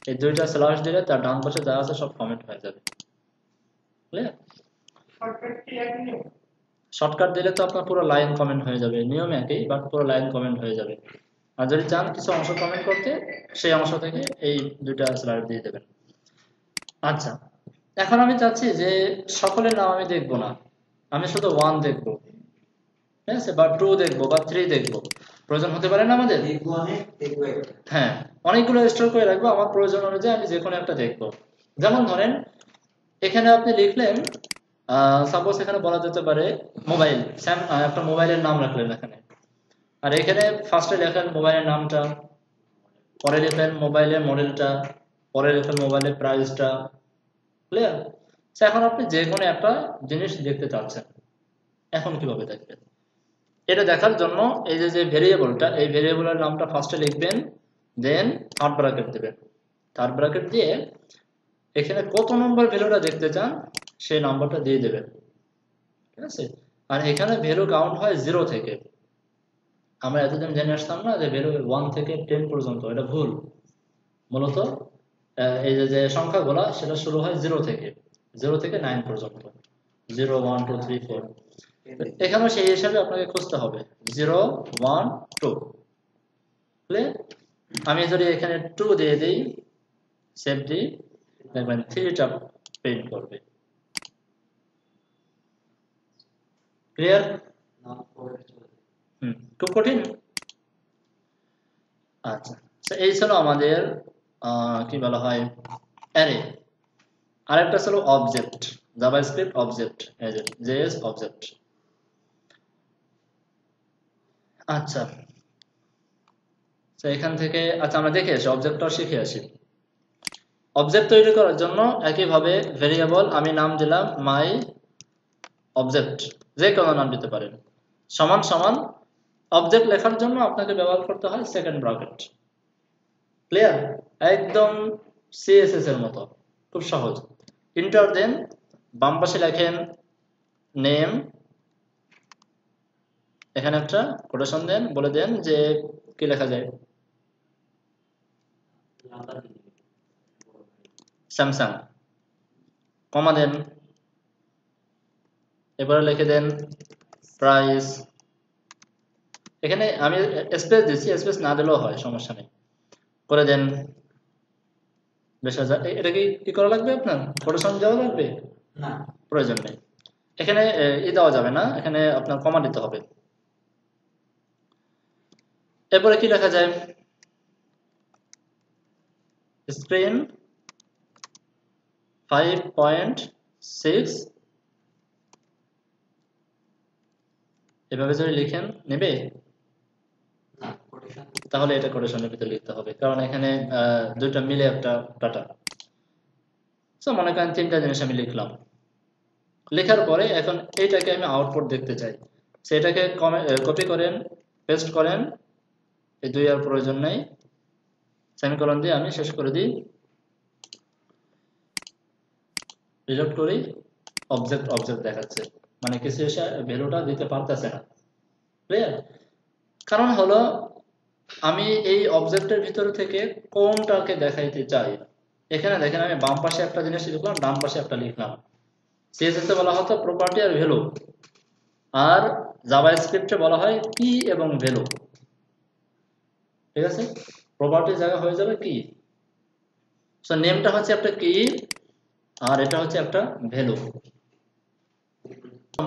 এই দুইটা স্ল্যাশ দিলে তার ডান পাশে যা আছে সব কমেন্ট হয়ে যাবে। ক্লিয়ার? শর্টকাট কি একই নিয়ম? শর্টকাট দিলে তো আপনার পুরো লাইন কমেন্ট হয়ে যাবে, নিয়ম একই, বাট পুরো লাইন কমেন্ট হয়ে যাবে। আর যদি চান কিছু অংশ কমেন্ট করতে, সেই অংশ থেকে এই দুইটা স্ল্যাশ দিয়ে দেবেন। আচ্ছা, এখন আমি চাচ্ছি যে সকলের নাম আমি দেখবো না, আমি শুধু 1 দেখবো, ঠিক আছে, বা 2 দেখবো বা 3 দেখবো, প্রয়োজন হতে পারে না আমাদের? দেখবো অনেক, দেখবো একটা। হ্যাঁ, অনেকগুলো স্টোর করে রাখবো, আমার প্রয়োজন অনুযায়ী আমি যে কোনো একটা দেখবো। যেমন ধরেন এখানে আপনি লিখলেন, সাপোজ এখানে বলা যেতে পারে মোবাইল, একটা মোবাইলের নাম রাখলেন এখানে, আর এখানে ফার্স্টে লেখেন মোবাইলের নামটা, পরে লিখলেন মোবাইলের মডেলটা, পরে লিখলেন মোবাইলের প্রাইসটা। ক্লিয়ার? এখন আপনি যে কোনো একটা জিনিস দেখতে চাচ্ছেন, এখন কিভাবে দেখবেন? এটা দেখার জন্য এই যে ভেরিয়েবলটা, এই ভেরিয়েবলের নামটা ফার্স্টে লিখবেন, দেন থার্ড ব্র্যাকেট দেবেন। থার্ড ব্র্যাকেট দিয়ে এখানে কত নম্বর ভ্যালুটা দেখতে চান সেই নাম্বারটা দিয়ে দেবেন, ঠিক আছে? আর এখানে ভ্যালু কাউন্ট হয় 0 থেকে। আমরা এতদিন জেনে আসতাম না যে ভ্যালু 1 থেকে 10 পর্যন্ত, এটা ভুল। মূলত এই যে সংখ্যাগুলো সেটা শুরু হয় 0 থেকে, 0 থেকে 9 পর্যন্ত, 0 1 2 3 4। এখানেও সেই হিসাবে আপনাকে খুঁজতে হবে 0 1 2। আমি যদি এখানে 2 দিয়ে দিই, সেভ দিই, দেখবেন 3টা প্রিন্ট করবে। ক্লিয়ার? খুব কঠিন? আচ্ছা, এই ছিল আমাদের কি বলা হয় অ্যারে। আরেকটা ছিল অবজেক্ট। জাভাস্ক্রিপ্ট অবজেক্ট, এই যে জেএস অবজেক্ট। আচ্ছা, তো এখান থেকে আচ্ছা আমরা দেখে আসি, অবজেক্টটা শিখে আসি। অবজেক্ট তৈরি করার জন্য একইভাবে ভেরিয়েবল আমি নাম দিলাম মাই অবজেক্ট, যে কোনো নাম দিতে পারেন, সমান সমান অবজেক্ট লেখার জন্য আপনাকে ব্যবহার করতে হয় সেকেন্ড ব্র্যাকেট। ক্লিয়ার? একদম সিএসএস এর মতো, খুব সহজ। ইন্টার দেন, বাম পাশে লেখেন নেম, এখানে একটা কোটেশন দেন, বলে দেন যে কি লেখা যায়, স্যামসাং, কমা দেন, এবারে লিখে দেন প্রাইস। এখানে আমি স্পেস দিচ্ছি, স্পেস না দিলেও হয়, সমস্যা নেই, করে দেন 20,000। এটা কি করা লাগবে, আপনার কোটেশন দেওয়া লাগবে? না, প্রয়োজন নেই। এখানে দেওয়া যাবে না, এখানে আপনার কমা দিতে হবে। এরপরে কি লেখা যায়, স্ক্রিন 5.6, এভাবে যদি লিখেন নেবে, না, কোটেশন তাহলে এটা কোটেশনের ভিতরে লিখতে হবে, কারণ এখানে দুইটা মিলে একটা ডাটা। সো মনে করেন 3টা জিনিস আমি লিখলাম, লেখার পরে এখন এইটাকে আমি আউটপুট দেখতে চাই, সেটাকে কপি করেন, পেস্ট করেন, এই 2 আর প্রয়োজন নেই, সেমিকোলন দিয়ে আমি শেষ করে দিই, রিলোড করি, অবজেক্ট দেখাচ্ছে, মানে কিছু এসে ভ্যালুটা দিতে পারতেছে না। ক্লিয়ার? কারণ হলো আমি এই অবজেক্টের ভিতর থেকে কোনটাকে দেখাইতে চাই। এখানে দেখেন আমি বাম পাশে একটা জিনিস লিখলাম, ডান পাশে একটা লিখলাম। সিএসএস এ বলা হতো প্রপার্টি আর ভ্যালু, আর জাভাস্ক্রিপ্টে বলা হয় কি এবং ভ্যালু। ঠিক আছে, প্রপার্টির জায়গা হয়ে যাবে কি, সো নেমটা হচ্ছে একটা কি, আর এটা হচ্ছে একটা ভ্যালু।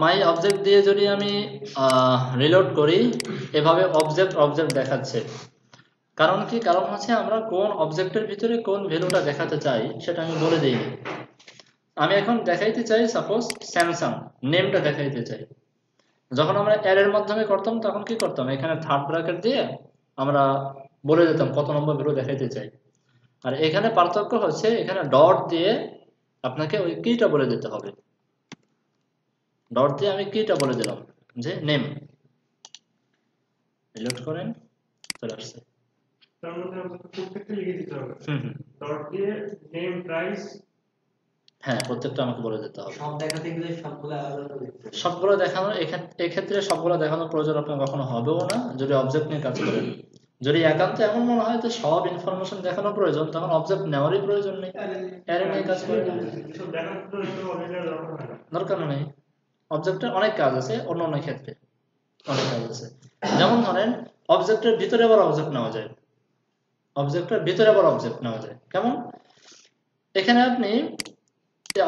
মাই অবজেক্ট দিয়ে যদি আমি রিলোড করি, এভাবে অবজেক্ট দেখাচ্ছে। কারণ কি, কারণ হচ্ছে আমরা কোন অবজেক্টের ভিতরে কোন ভ্যালুটা দেখাতে চাই সেটা আমি বলে দিই। আমি এখন দেখাইতে চাই সাপোজ স্যামসাং, নেমটা দেখাইতে চাই। যখন আমরা অ্যারের মাধ্যমে করতাম তখন কি করতাম, এখানে থার্ড ব্র্যাকেট দিয়ে আমরা বলে দিতাম কত নম্বর ভ্যালু দেখাইতে চাই। আর এখানে পার্থক্য হচ্ছে, এখানে ডট দিয়ে আপনাকে ওই কিটা বলে দিতে হবে। ডট দিয়ে আমি কিটা বলে দিলাম যে নেম, রিলোড করেন, চলে আসছে। তার মধ্যে আমাকে প্রত্যেকটা লিখে দিতে হবে, হুম, ডট দিয়ে নেম, প্রাইস। হ্যাঁ, প্রত্যেকটা আমাকে বলে দিতে হবে। সব দেখাতে গেলে সবগুলো আলাদা আলাদা লিখতে হবে। সবগুলো দেখানো, এক্ষেত্রে সবগুলো দেখানোর প্রয়োজন আপনার কখনো হবেও না যদি অবজেক্ট নিয়ে কাজ করেন। যদি একান্ত এমন মনে হয় যে সব ইনফরমেশন দেখানো প্রয়োজন, তখন অবজেক্ট নেওয়ারই প্রয়োজন নেই, অ্যারে নিয়ে কাজ করে এসব দেখার জন্য তো অনেকের দরকার হয় না। দরকার নেই। অবজেক্টের অনেক কাজ আছে, অন্য অনেক ক্ষেত্রে অনেক কাজ আছে। যেমন ধরেন অবজেক্টের ভিতরে আবার অবজেক্ট নেওয়া যায়, অবজেক্টের ভিতরে আবার অবজেক্ট নেওয়া যায়। কেমন? এখানে আপনি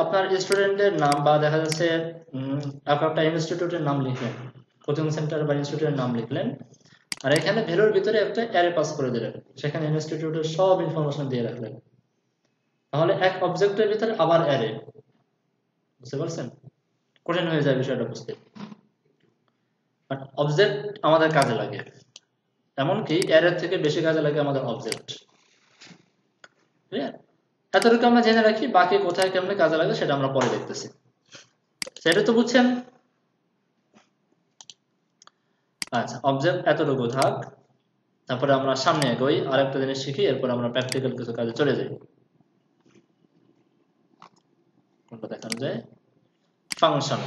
আপনার স্টুডেন্টের নাম বা দেখা যাচ্ছে একটা ইনস্টিটিউটের নাম লিখলেন, কোচিং সেন্টার বা ইনস্টিটিউটের নাম লিখলেন, আর এখানে ভ্যালুর ভিতরে একটা অ্যারে পাস করে দিলেন, সেখানে ইনস্টিটিউটের সব ইনফরমেশন দিয়ে রাখলেন। তাহলে এক অবজেক্টের ভিতরে আবার অ্যারে, বুঝতে পারছেন? কঠিন হয়ে যায় বিষয়টা বুঝতে। বাট অবজেক্ট আমাদের কাজে লাগে, এমনকি অ্যারের থেকে বেশি কাজে লাগে আমাদের অবজেক্ট। ক্লিয়ার? এতটুকু আমরা জেনে রাখি, বাকি কোথায় কেমনে কাজে লাগে সেটা আমরা পরে দেখতেছি। সেটা তো বুঝছেন? আচ্ছা, অবজেক্ট এতটুকু থাক, তারপরে আমরা সামনে এগোই, আরেকটা জিনিস শিখি, এরপর আমরা প্র্যাকটিক্যাল কিছু কাজে চলে যাই। কোনটা দেখানো যায়, ফাংশন।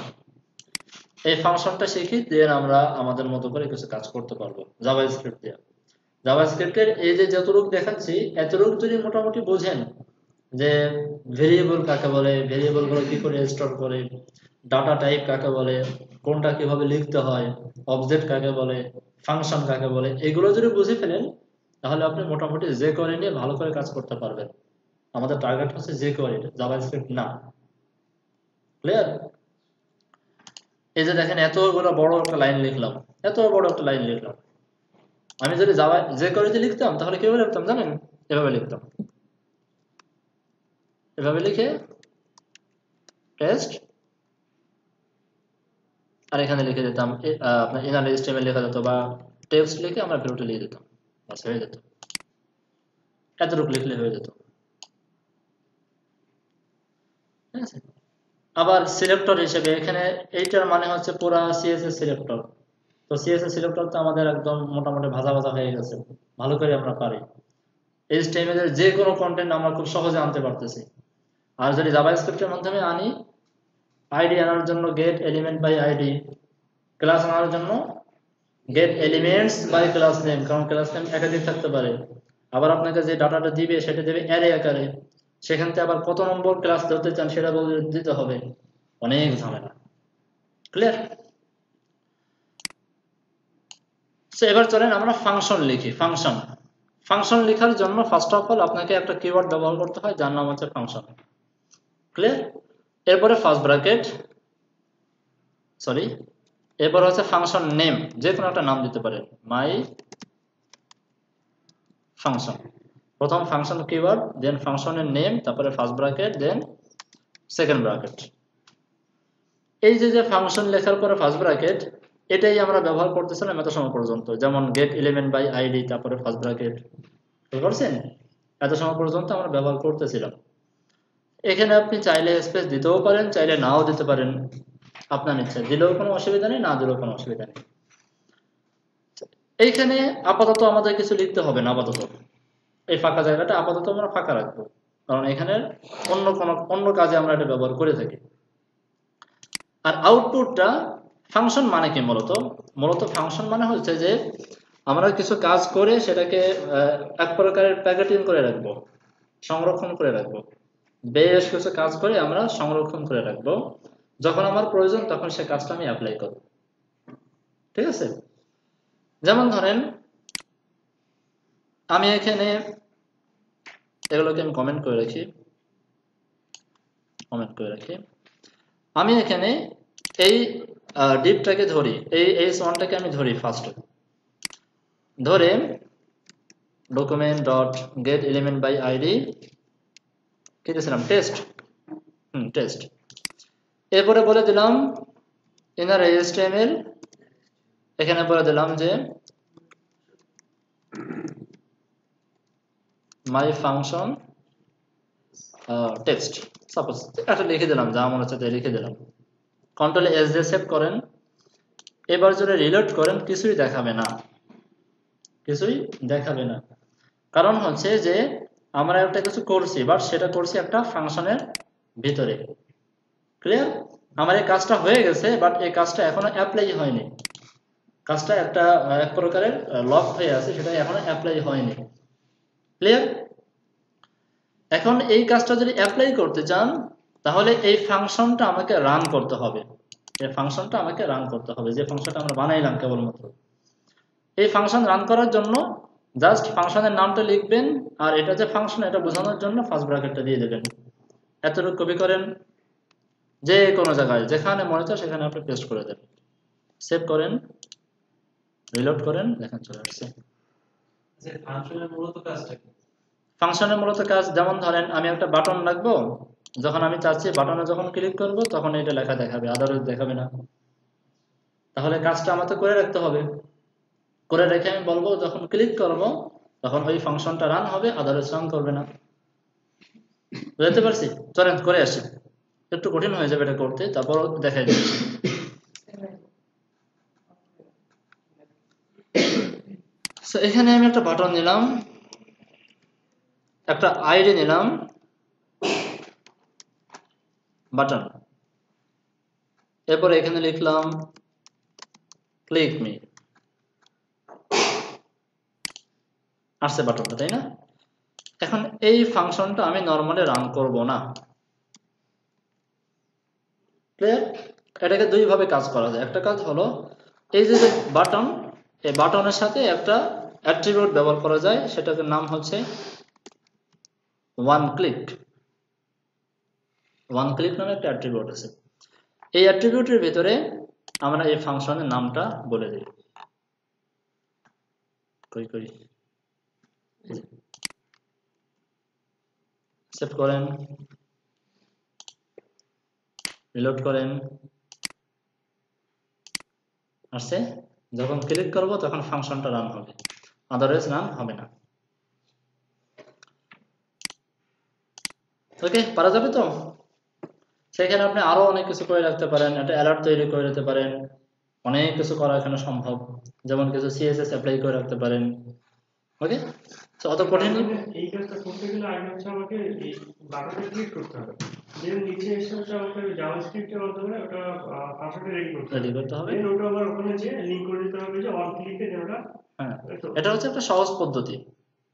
এই ফাংশনটা শিখি, দেন আমরা আমাদের মতো করে কিছু কাজ করতে পারবো জাভাস্ক্রিপ্ট দিয়ে। জাভাস্ক্রিপ্টের এই যে যতটুকু দেখাচ্ছি, এতটুকু যদি মোটামুটি বোঝেন যে ভেরিয়েবল কাকে বলে, ভেরিয়েবল গুলো কি করে স্টোর করে, ডাটা টাইপ কাকে বলে, কোনটা কিভাবে লিখতে হয়, অবজেক্ট কাকে বলে, ফাংশন কাকে বলে, এগুলো যদি বুঝে ফেলেন, তাহলে আপনি মোটামুটি যে কোয়ারি নিয়ে ভালো করে কাজ করতে পারবেন। আমাদের টার্গেট হচ্ছে যে কোয়ারি, জাভাস্ক্রিপ্ট না। ক্লিয়ার? এই যে দেখেন এতগুলো বড় একটা লাইন লিখলাম, এত বড় একটা লাইন লিখলাম। আমি যদি জাভা যে কোয়ারিতে লিখতাম তাহলে কিভাবে লিখতাম জানেন? এভাবে লিখতাম, এভাবে লিখে টেস্ট আর এখানে লিখে দিতাম আপনার ইনার HTML লেখা যেত বা টেক্সট লিখে আমরা ভ্যালুটা লিখে দিতাম, বাস হয়ে যেত। এতটুকু লিখলে হয়ে যেত, ঠিক আছে। আবার সিলেক্টর হিসেবে এখানে এইটার মানে হচ্ছে পুরা CSS সিলেক্টর। তো CSS সিলেক্টর তো আমাদের একদম মোটামুটি ভাজা ভাজা হয়ে গেছে, ভালো করে আমরা পারি। HTML এর যে কোনো কন্টেন্ট আমরা খুব সহজে আনতে পারতেছি। আর যদি জাভাস্ক্রিপ্টের মাধ্যমে আনি, আইডি আনার জন্য get element by ID, class আনার জন্য get elements by class name, কারণ ক্লাস নেম একাধিক থাকতে পারে। আবার আপনাকে যে ডাটাটা দিবে সেটা দেবে অ্যারে আকারে, সেখান থেকে আবার কত নম্বর ক্লাস ধরতে চান সেটা বলে দিতে হবে, অনেক ঝামেলা। ক্লিয়ার? এবার চলেন আমরা ফাংশন লিখি। ফাংশন লেখার জন্য ফার্স্ট অফ অল আপনাকে একটা কিওয়ার্ড ব্যবহার করতে হয় যার নাম হচ্ছে ফাংশন। ক্লিয়ার? এরপরে ফার্স্ট ব্র্যাকেট, সরি, এরপর হচ্ছে ফাংশন নেম, যে কোনো একটা নাম দিতে পারেন, মাই ফাংশন। প্রথম ফাংশন কিওয়ার্ড, দেন ফাংশনের নেম, তারপরে first bracket, then second bracket. এই যে ফাংশন লেখার পরে ফার্স্ট ব্র্যাকেট, এটাই আমরা ব্যবহার করতেছিলাম এত সময় পর্যন্ত, যেমন গেট এলিমেন্ট বাই আইডি, তারপরে ফার্স্ট ব্র্যাকেট, বুঝতে পারছেন? এত সময় পর্যন্ত আমরা ব্যবহার করতেছিলাম। এখানে আপনি চাইলে স্পেস দিতেও পারেন, চাইলে নাও দিতে পারেন, আপনার ইচ্ছা, দিলেও কোনো অসুবিধা নেই, না দিলেও কোনো অসুবিধা নেই। এইখানে আপাতত আমাদের কিছু লিখতে হবে না, আপাতত এই ফাঁকা জায়গাটা আপাতত আমরা ফাঁকা রাখবো, কারণ এখানে অন্য কাজে আমরা এটা ব্যবহার করে থাকি। আর আউটপুটটা, ফাংশন মানে কি মূলত ফাংশন মানে হচ্ছে যে আমরা কিছু কাজ করে সেটাকে এক প্রকারের প্যাকেটিং করে রাখবো, সংরক্ষণ করে রাখবো। বেশ কিছু কাজ করে আমরা সংরক্ষণ করে রাখবো, যখন আমার প্রয়োজন তখন সে কাজটা আমি অ্যাপ্লাই করব। ঠিক আছে? যেমন ধরেন আমি এখানে এগুলোকে আমি কমেন্ট করে রাখি, আমি এখানে এই ডিপটাকে ধরি, এই h1টাকে আমি ধরি ফার্স্ট, ধরে document dot get element by ID কি দিয়েছিলাম, টেস্ট। এরপরে বলে দিলাম ইনার HTML, এখানে বলে দিলাম যে মাই ফাংশন টেক্সট, সাপোজ এটা লিখে দিলাম, যা মনে হচ্ছে লিখে দিলাম। কন্ট্রোল S দিয়ে সেভ করেন। এবার যদি রিলোড করেন কিছুই দেখাবে না, কারণ হচ্ছে যে আমরা একটা কিছু করছি, বাট সেটা করছি একটা ফাংশনের ভিতরে। ক্লিয়ার? আমার এই কাজটা হয়ে গেছে, বাট এই কাজটা এখনো অ্যাপ্লাই হয়নি, কাজটা এক প্রকারের লক হয়ে আছে, সেটা এখনো অ্যাপ্লাই হয়নি। ক্লিয়ার? এখন এই কাজটা যদি অ্যাপ্লাই করতে চান তাহলে এই ফাংশনটা আমাকে রান করতে হবে, যে ফাংশনটা আমরা বানাইলাম কেবলমাত্র। এই ফাংশন রান করার জন্য জাস্ট ফাংশনের নামটা লিখবেন, আর এটা যে ফাংশন এটা বোঝানোর জন্য ফার্স্ট ব্র্যাকেটটা দিয়ে দেবেন। এতটুকু কপি করেন, যে কোনো জায়গায় যেখানে মনে চায় সেখানে আপনি পেস্ট করে দেবেন, সেভ করেন, রিলোড করেন, দেখেন চলে আসছে। ফাংশনের মূলত কাজ যেমন ধরেন আমি একটা বাটন রাখবো, যখন আমি চাচ্ছি বাটনে যখন ক্লিক করব তখন এটা লেখা দেখাবে, আদারওয়াইজ দেখাবে না। তাহলে কাজটা আমাকে করে রাখতে হবে, করে রেখে আমি বলবো যখন ক্লিক করব তখন ওই ফাংশনটা রান হবে, আদারওয়াইজ রান করবে না। বুঝতে পারছি? চলেন করে আসি, একটু কঠিন হয়ে যাবে এটা করতে, তারপর দেখাই দিচ্ছি। এখানে আমি একটা বাটন নিলাম, একটা আইডি নিলাম, বাটন, এরপরে এখানে লিখলাম ক্লিক মি, আসছে বাটনটা, তাই না? এখন এই ফাংশনটা আমি নরমালি রান করব না। ক্লিয়ার? এটাকে দুই ভাবে কাজ করা যায়। একটা কাজ হলো এই যে বাটন, এই বাটনের সাথে একটা অ্যাট্রিবিউট ব্যবহার করা যায়, সেটার নাম হচ্ছে ওয়ান ক্লিক নামে একটা অ্যাট্রিবিউট আছে। এই অ্যাট্রিবিউটের ভিতরে আমরা এই ফাংশনের নামটা বলে দিই, সেভ করেন, রিলোড করেন, আসছে? যখন ক্লিক করব তখন ফাংশনটা রান হবে, আদারওয়াইজ রান হবে না। ওকে, পারা যাবে তো? সেখানে আপনি আরো অনেক কিছু করে রাখতে পারেন, একটা অ্যালার্ট তৈরি করে রাখতে পারেন, অনেক কিছু করা এখানে সম্ভব, যেমন কিছু সিএসএস অ্যাপ্লাই করে রাখতে পারেন। ওকে, তো অত কঠিন এই কাজটা করতে গেলে আগে হচ্ছে আমাকে এই বাটনে ক্লিক করতে হবে, দেন নিচে এসে হচ্ছে আমাকে জাভাস্ক্রিপ্টের মাধ্যমে ওটা পাসওয়ার্ড রেডি করতে হবে, দেন ওটা আবার ওখানে যে লিংক করে দিতে হবে যে অন ক্লিকে দেন ওটা। হ্যাঁ, এটা হচ্ছে একটা সহজ পদ্ধতি।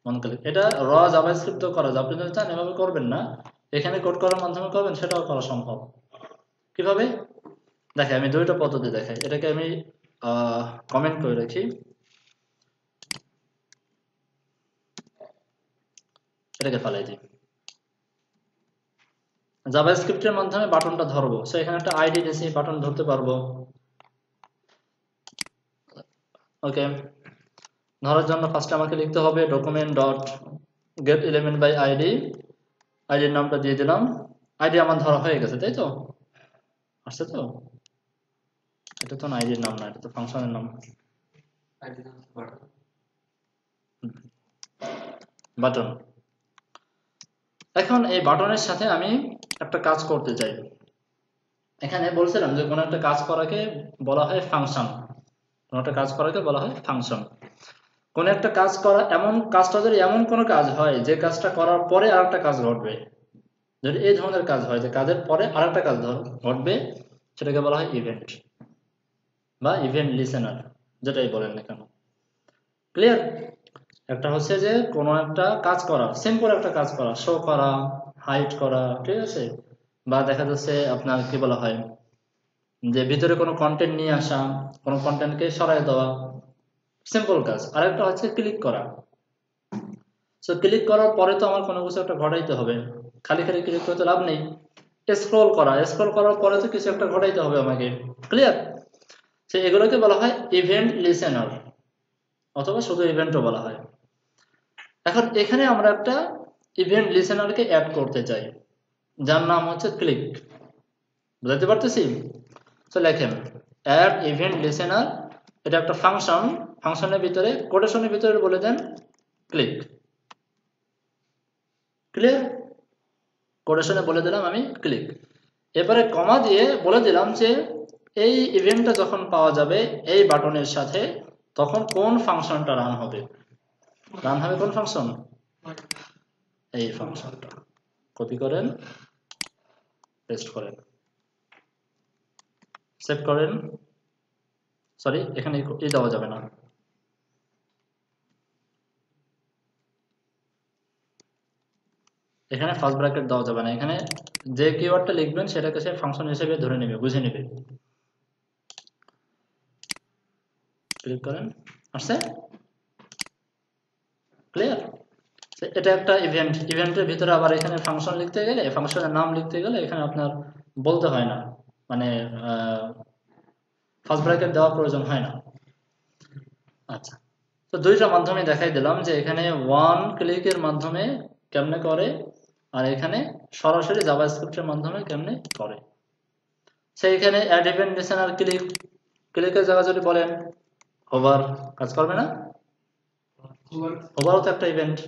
অন ক্লিক, এটা র জাভাস্ক্রিপ্ট করা যায়, আপনি যদি চান এভাবে করবেন না, এখানে কোড করার মাধ্যমে করবেন, সেটাও করা সম্ভব। কিভাবে দেখে, আমি দুইটা পদ্ধতি দেখাই, এটাকে আমি কমেন্ট করে রাখি, এটাকে ফালাই দিই। জাভাস্ক্রিপ্টের মাধ্যমে বাটনটা ধরবো, সো এখানে একটা আইডি দিয়েছি, বাটন ধরতে পারবো। ওকে, ধরার জন্য ফার্স্টে আমাকে লিখতে হবে document dot get element by ID, আইডির নামটা দিয়ে দিলাম, আইডি আমার ধরা হয়ে গেছে, তাই তো? আসছে তো? এটা তো আইডির নাম না, এটা তো ফাংশনের নাম, বাটন। এখন এই বাটনের সাথে আমি একটা কাজ করতে চাই। এখানে বলছিলাম যে কোনো একটা কাজ করাকে বলা হয় ফাংশন, কোনো একটা কাজ করাকে বলা হয় ফাংশন। কোন একটা কাজ করা, এমন কাজটা যদি এমন কোনো কাজ হয় যে কাজটা করার পরে আরেকটা কাজ ঘটবে, যদি এই ধরনের কাজ হয় যে কাজের পরে আরেকটা কাজ ঘটবে, সেটাকে বলা হয় ইভেন্ট বা ইভেন্ট লিসেনার, যেটাই বলেন না কেন। ক্লিয়ার? একটা হচ্ছে যে কোনো একটা কাজ করা, সিম্পল একটা কাজ করা, শো করা, হাইড করা, ঠিক আছে, বা দেখা যাচ্ছে আপনার কি বলা হয় যে ভিতরে কোনো কন্টেন্ট নিয়ে আসা, কোনো কন্টেন্টকে সরাই দেওয়া, সিম্পল কাজ। আরেকটা হচ্ছে ক্লিক করা। সো ক্লিক করার পরে তো আমার কোনো কিছু একটা ঘটাইতে হবে, খালি খালি ক্লিক করতে লাভ নেই। স্ক্রল করা, স্ক্রল করার পরে তো কিছু একটা ঘটাইতে হবে আমাকে। ক্লিয়ার? সো এগুলোকে বলা হয় ইভেন্ট লিসেনার, অথবা শুধু ইভেন্টও বলা হয়। এখন এখানে আমরা একটা ইভেন্ট লিসেনারকে অ্যাড করতে চাই, যার নাম হচ্ছে ক্লিক। বুঝতে পারতেছি? তো লেখেন অ্যাড ইভেন্ট লিসেনার, এটা একটা ফাংশন, ফাংশনের ভিতরে কোটেশনের ভিতরে বলে দেন ক্লিক। ক্লিয়ার? কোটেশনে বলে দিলাম আমি ক্লিক, এবারে কমা দিয়ে বলে দিলাম যে এই ইভেন্টটা যখন পাওয়া যাবে এই বাটনের সাথে, তখন কোন ফাংশনটা রান হবে। রান হবে কোন ফাংশন? এই ফাংশনটা। কপি করেন, পেস্ট করেন, সেভ করেন। সরি, এখানে এই দেওয়া যাবে না, এখানে ফার্স্ট ব্র্যাকেট দেওয়া যাবে না, এখানে যে কিওয়ার্ডটা লিখবেন সেটাকে সে ফাংশন হিসেবে ধরে নেবে, বুঝে নেবে। ক্লিক করেন, আসছে? ক্লিয়ার? এটা একটা ইভেন্ট, ইভেন্টের ভিতরে আবার এখানে ফাংশন লিখতে গেলে, ফাংশনের নাম লিখতে গেলে এখানে আপনার বলতে হয় না, মানে ফার্স্ট ব্র্যাকেট দেওয়ার প্রয়োজন হয় না। আচ্ছা, তো দুইটা মাধ্যমে দেখাই দিলাম যে এখানে ওয়ান ক্লিকের মাধ্যমে কেমনে করে, আর এখানে সরাসরি জাভাস্ক্রিপ্টের মাধ্যমে কেমনে করে। সেইখানে অ্যাড ইভেন্ট লিসেনার ক্লিক, ক্লিকের জায়গা যদি বলেন হোভার, কাজ করবে না? হোভারও তো একটা ইভেন্ট।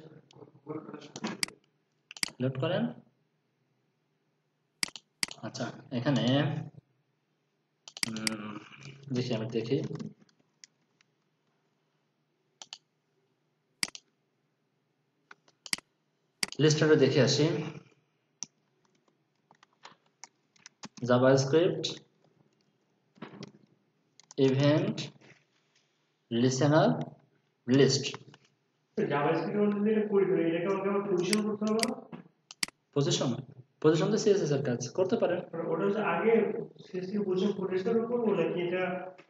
লোড করেন। আচ্ছা, এখানে দেখি, আমি দেখি লিস্টটা দেখে আসি। JavaScript event listener list. জাভাস্ক্রিপ্টের মধ্যে যেটা করি এটাকে আমাকে আবার পজিশন করতে হবে। পজিশন, পজিশন তো সিএসএস এর কাজ করতে পারেন। ওটা হচ্ছে আগে সিএসএস পজিশন পরিষ্কার করবো নাকি এটা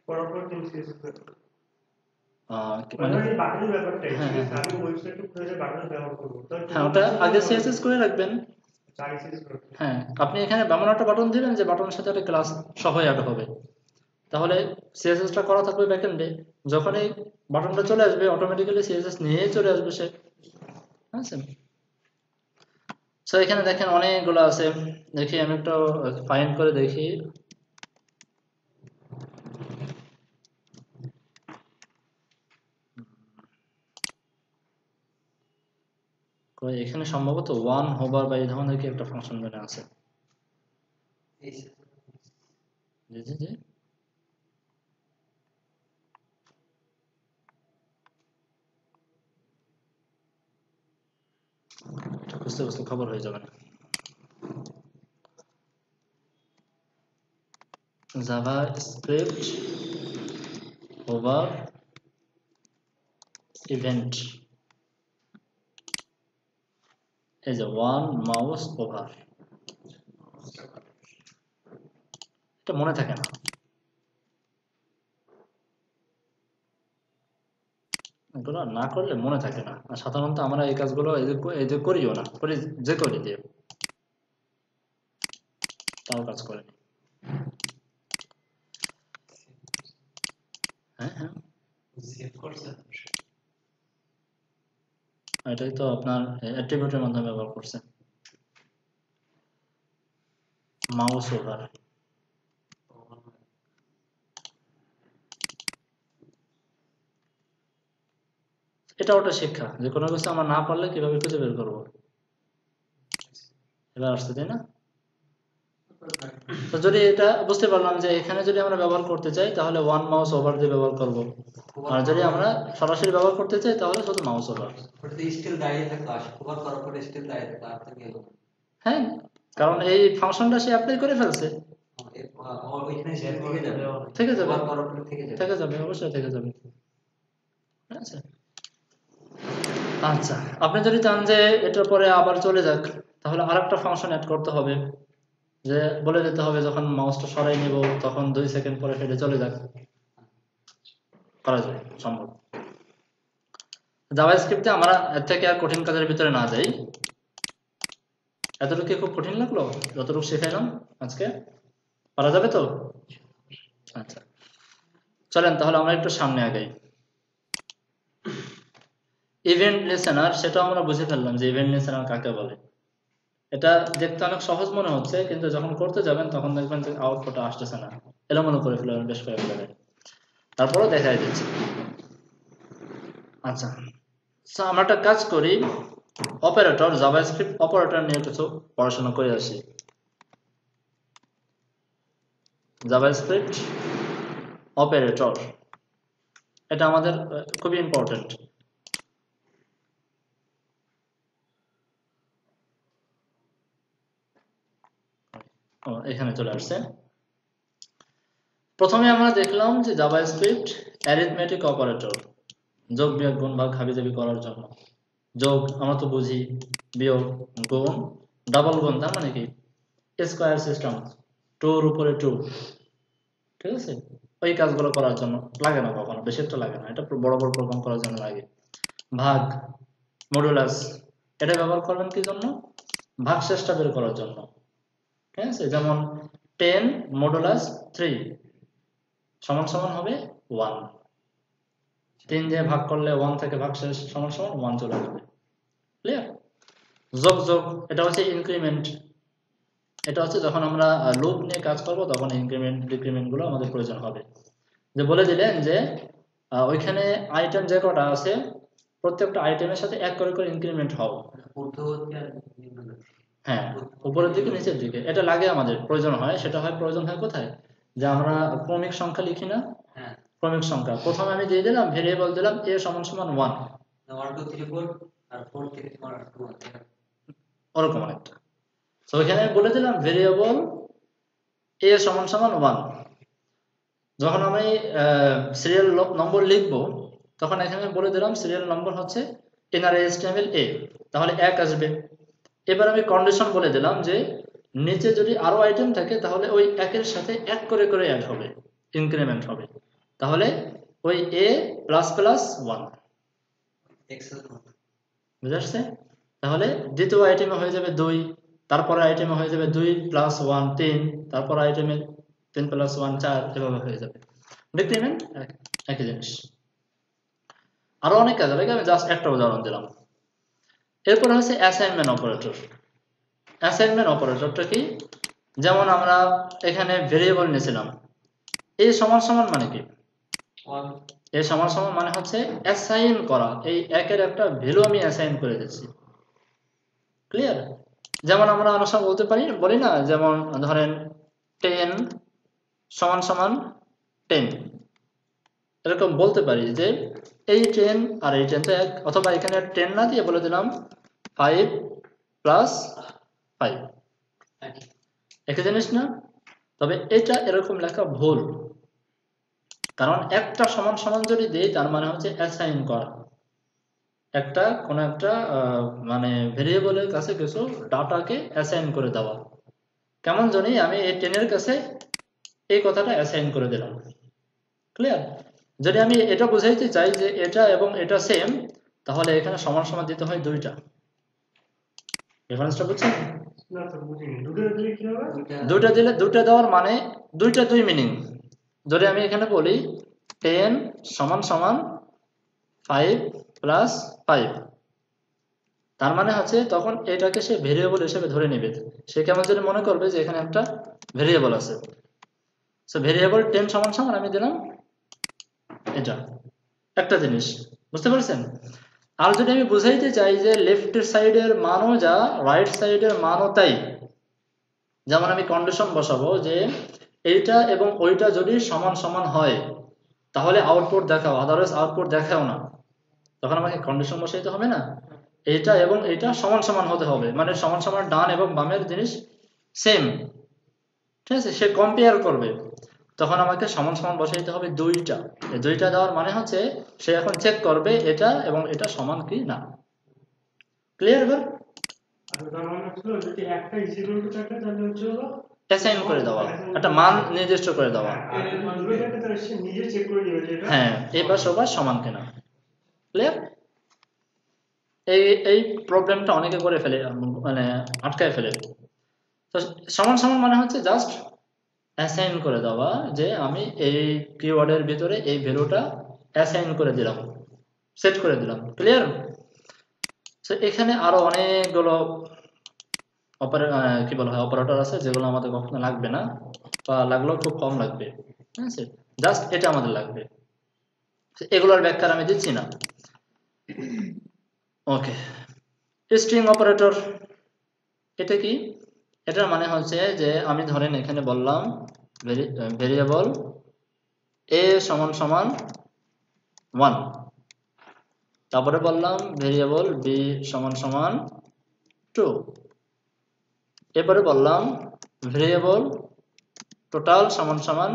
করার পর তুমি সিএসএস করবে? মানে বাটনের ব্যাপারটা হ্যাঁ হ্যাঁ আমি ওয়েবসাইটে খুলে বাটন ব্যবহার করব, হ্যাঁ, ওটা আগে সিএসএস করে রাখবেন। হ্যাঁ, আপনি এখানে এমন একটা বাটন দিবেন যে বাটনের সাথে একটা ক্লাস সহ অ্যাড হবে, তাহলে সিএসএসটা করা থাকবে ব্যাকএন্ডে, যখন এই বাটনটা চলে আসবে অটোমেটিক্যালি সিএসএস নিয়ে চলে আসবে সে। আচ্ছা, সো এখানে দেখেন অনেকগুলো আছে, দেখি আমি একটু ফাইন্ড করে দেখি। এখানে সম্ভবত 1 হোভার বা এই ধরনের কি একটা ফাংশন বেনে আছে। জি জি জি বুঝতে বুঝতে খবর হয়ে যাবে না। জাভাস্ক্রিপ্ট ওভার ইভেন্ট, এই যে 1 মাউস ওভার, এটা মনে থাকে না, এগুলো না করলে মনে থাকে না। আর সাধারণত আমরা এই কাজগুলো এই যে করিও না, করি যে করি দিয়ে তাও কাজ করেনি। হ্যাঁ হ্যাঁ এটাই তো আপনার অ্যাট্রিবিউটের মাধ্যমে ব্যবহার করছে মাউস ওভার। এটা ওটা শিক্ষা, যে কোনো কিছু আমরা না পারলে কিভাবে খুঁজে বের করবো, এবার আসছে তাই না? তো যদি এটা বুঝতে পারলাম যে এখানে যদি আমরা ব্যবহার করতে চাই তাহলে 1 মাউস ওভার দিয়ে ব্যবহার করব, আর যদি আমরা সরাসরি ব্যবহার করতে চাই তাহলে শুধু মাউস ওভার। স্টিল দাঁড়িয়ে থাকলো, ওভার করার পরে স্টিল দাঁড়িয়ে থাকলো, আর কি হলো? হ্যাঁ, কারণ এই ফাংশনটা সে অ্যাপ্লাই করে ফেলছে, ওইখানে স্টিল থেকে যাবে, থেকে যাবে, ওভার করার পরে থেকে যাবে, থেকে যাবে, অবশ্যই থেকে যাবে। আচ্ছা আচ্ছা, আপনি যদি চান যে এটার পরে আবার চলে যাক তাহলে আরেকটা ফাংশন অ্যাড করতে হবে, যে বলে দিতে হবে যখন মাউসটা সরাই নিব তখন 2 সেকেন্ড পরে হেঁটে চলে যাক। করা যায়, সম্ভব। জাভাস্ক্রিপ্টে আমরা এর থেকে আর কঠিন কাজের ভিতরে না যাই। এতটুকু কি খুব কঠিন লাগলো যতটুকু শেখাইলাম আজকে? পারা যাবে তো? আচ্ছা চলেন তাহলে আমরা একটু সামনে আগাই। ইভেন্ট লিসেনার, সেটা আমরা বুঝে ফেললাম যে ইভেন্ট লিসেনার কাকে বলে। এটা দেখতে অনেক সহজ মনে হচ্ছে, কিন্তু যখন করতে যাবেন তখন দেখবেন যে আউটপুট আসতেছে না, এলোমেলো করে ফেলবেন বেশ কয়েক জায়গায়। তারপরেও দেখাই দিচ্ছি। আচ্ছা আমরা একটা কাজ করি, অপারেটর, জাভাস্ক্রিপ্ট অপারেটর নিয়ে কিছু পড়াশোনা করে আসি। জাভাস্ক্রিপ্ট অপারেটর, এটা আমাদের খুবই ইম্পর্টেন্ট। এখানে চলে আসছে। প্রথমে আমরা দেখলাম যে জাভাস্ক্রিপ্ট অ্যারিথমেটিক অপারেটর, যোগ বিয়োগ গুণ ভাগ হাবিজাবি করার জন্য। যোগ আমরা তো বুঝি, বিয়োগ, গুণ, ডাবল গুণ তার মানে কি স্কয়ার সিস্টেম, 2 এর উপরে 2, ঠিক আছে? ওই কাজগুলো করার জন্য লাগে না, কখনো বেশি একটা লাগে না, এটা বড় বড় প্রোগ্রাম করার জন্য লাগে। ভাগ, মডুলাস, এটা ব্যবহার করবেন কি জন্য? ভাগশেষটা বের করার জন্য, ঠিক আছে? যেমন 10 মডুলাস 3 সমান সমান হবে 1, 3 দিয়ে ভাগ করলে 1 থেকে ভাগশেষ সমান সমান 1 চলে যাবে। ক্লিয়ার? যোগ যোগ, এটা হচ্ছে ইনক্রিমেন্ট, এটা হচ্ছে যখন আমরা লুপ নিয়ে কাজ করব তখন ইনক্রিমেন্ট ডিক্রিমেন্ট গুলো আমাদের প্রয়োজন হবে। যে বলে দিলেন যে ওইখানে আইটেম যে কটা আছে প্রত্যেকটা আইটেমের সাথে 1 করে করে ইনক্রিমেন্ট হবে। হ্যাঁ, উপরের দিকে নিচের দিকে, এটা লাগে আমাদের, প্রয়োজন হয়। সেটা হয় প্রয়োজন হয় কোথায়? যে আমরা ক্রমিক সংখ্যা লিখি না, ক্রমিক সংখ্যা প্রথমে আমি দিয়ে দিলাম ভেরিয়েবল দিলাম a সমান সমান 1, 1 2 3 4 আর 4 থেকে 1 ওরকম একটা। তো এখানে বলে দিলাম ভেরিয়েবল a সমান সমান 1। যখন আমি সিরিয়াল নম্বর লিখবো তখন এখানে বলে দিলাম সিরিয়াল নম্বর হচ্ছে ইনার HTML a, তাহলে 1 আসবে। এবার আমি কন্ডিশন বলে দিলাম যে নিচে যদি আরো আইটেম থাকে তাহলে ওই 1 এর সাথে 1 করে করে অ্যাড হবে, ইনক্রিমেন্ট হবে, তাহলে ওই a প্লাস প্লাস 1 বুঝে আসছে? তাহলে দ্বিতীয় আইটেমে হয়ে যাবে 2, তারপরে আইটেমে হয়ে যাবে 2 প্লাস 1 3, তারপর আইটেমে 3 প্লাস 1 4, এভাবে হয়ে যাবে। ডিক্রিমেন্ট একই জিনিস। আরো অনেক কাজ হবে, আমি জাস্ট একটা উদাহরণ দিলাম। এরপর হচ্ছে অ্যাসাইনমেন্ট অপারেটর। অ্যাসাইনমেন্ট অপারেটরটা কি? যেমন আমরা এখানে ভেরিয়েবল নিয়েছিলাম a সমান সমান মানে কি? a সমান সমান মানে হচ্ছে অ্যাসাইন করা, এই 1 এর একটা ভ্যালু আমি অ্যাসাইন করে দিচ্ছি। ক্লিয়ার? যেমন আমরা অনেক সময় বলি না, যেমন ধরেন 10 সমান সমান 10, এরকম বলতে পারি যে এই 10 আর এই 10 তো এক, অথবা এখানে 10 না দিয়ে বলে দিলাম 5 প্লাস 5, একই জিনিস না? তবে এটা এরকম লেখা ভুল, কারণ একটা সমান সমান যদি দেই তার মানে হচ্ছে অ্যাসাইন করা, কোন একটা মানে ভেরিয়েবলের কাছে কিছু ডাটাকে অ্যাসাইন করে দেওয়া। কেমন জানি আমি এই 10 এর কাছে এই কথাটা অ্যাসাইন করে দিলাম। ক্লিয়ার? যদি আমি এটা বুঝাইতে চাই যে এটা এবং এটা সেম, তাহলে এখানে সমান সমান দিতে হয় দুইটা। ডিফারেন্সটা বুঝছেন? না স্যার বুঝিনি, দুটো দিলে কি হবে? দুইটা দেওয়ার মানে দুই মিনিং। যদি আমি এখানে বলি 10 সমান সমান 5 প্লাস 5, তার মানে হচ্ছে তখন এটাকে সে ভেরিয়েবল হিসেবে ধরে নেবে। সে কেমন যদি মনে করবে যে এখানে একটা ভেরিয়েবল আছে, সো ভেরিয়েবল 10 সমান সমান আমি দিলাম এটা, একটা জিনিস বুঝতে পারছেন? আর যদি আমি বুঝাইতে চাই যে লেফট সাইডের মানও যা রাইট সাইডের মানও তাই, যেমন আমি কন্ডিশন বসাবো যে এইটা এবং ওইটা যদি সমান সমান হয় তাহলে আউটপুট দেখাও, আদারওয়াইজ আউটপুট দেখাও না, তখন আমাকে কন্ডিশন বসাইতে হবে না? এইটা এবং এইটা সমান সমান হতে হবে, মানে সমান সমান ডান এবং বামের জিনিস সেম, ঠিক আছে? সে কম্পেয়ার করবে, তখন আমাকে সমান সমান বসাইতে হবে দুইটা। এই দুইটা দেওয়ার মানে হচ্ছে সে এখন চেক করবে এটা এবং এটা সমান কি না। ক্লিয়ার? এবার আর তার মানে হচ্ছে যদি একটা ইকুয়াল টু থাকে তাহলে হচ্ছে হলো অ্যাসাইন করে দেওয়া, একটা মান নির্দিষ্ট করে দেওয়া। আর দুটো থাকে তাহলে সে নিজে চেক করে নেবে যে এটা হ্যাঁ, এই পাশ ও পাশ সমান কিনা। ক্লিয়ার? এই প্রবলেমটা অনেকে করে ফেলে, মানে আটকায় ফেলে। তো সমান সমান মানে হচ্ছে জাস্ট অ্যাসাইন করে দেওয়া, যে আমি এই কিওয়ার্ডের ভিতরে এই ভ্যালুটা অ্যাসাইন করে দিলাম, সেট করে দিলাম। ক্লিয়ার? তো এখানে আরো অনেকগুলো কি বলা হয় অপারেটর আছে যেগুলো আমাদের কখনো লাগবে না, বা লাগলেও খুব কম লাগবে। ঠিক আছে, জাস্ট এটা আমাদের লাগবে, এগুলোর ব্যাখ্যা আমি দিচ্ছি না। ওকে, স্ট্রিং অপারেটর এটা কি? এটার মানে হচ্ছে যে আমি ধরেন এখানে বললাম ভেরিয়েবল a সমান সমান 1, তারপরে বললাম ভেরিয়েবল b সমান সমান 2, এরপরে বললাম ভেরিয়েবল টোটাল সমান সমান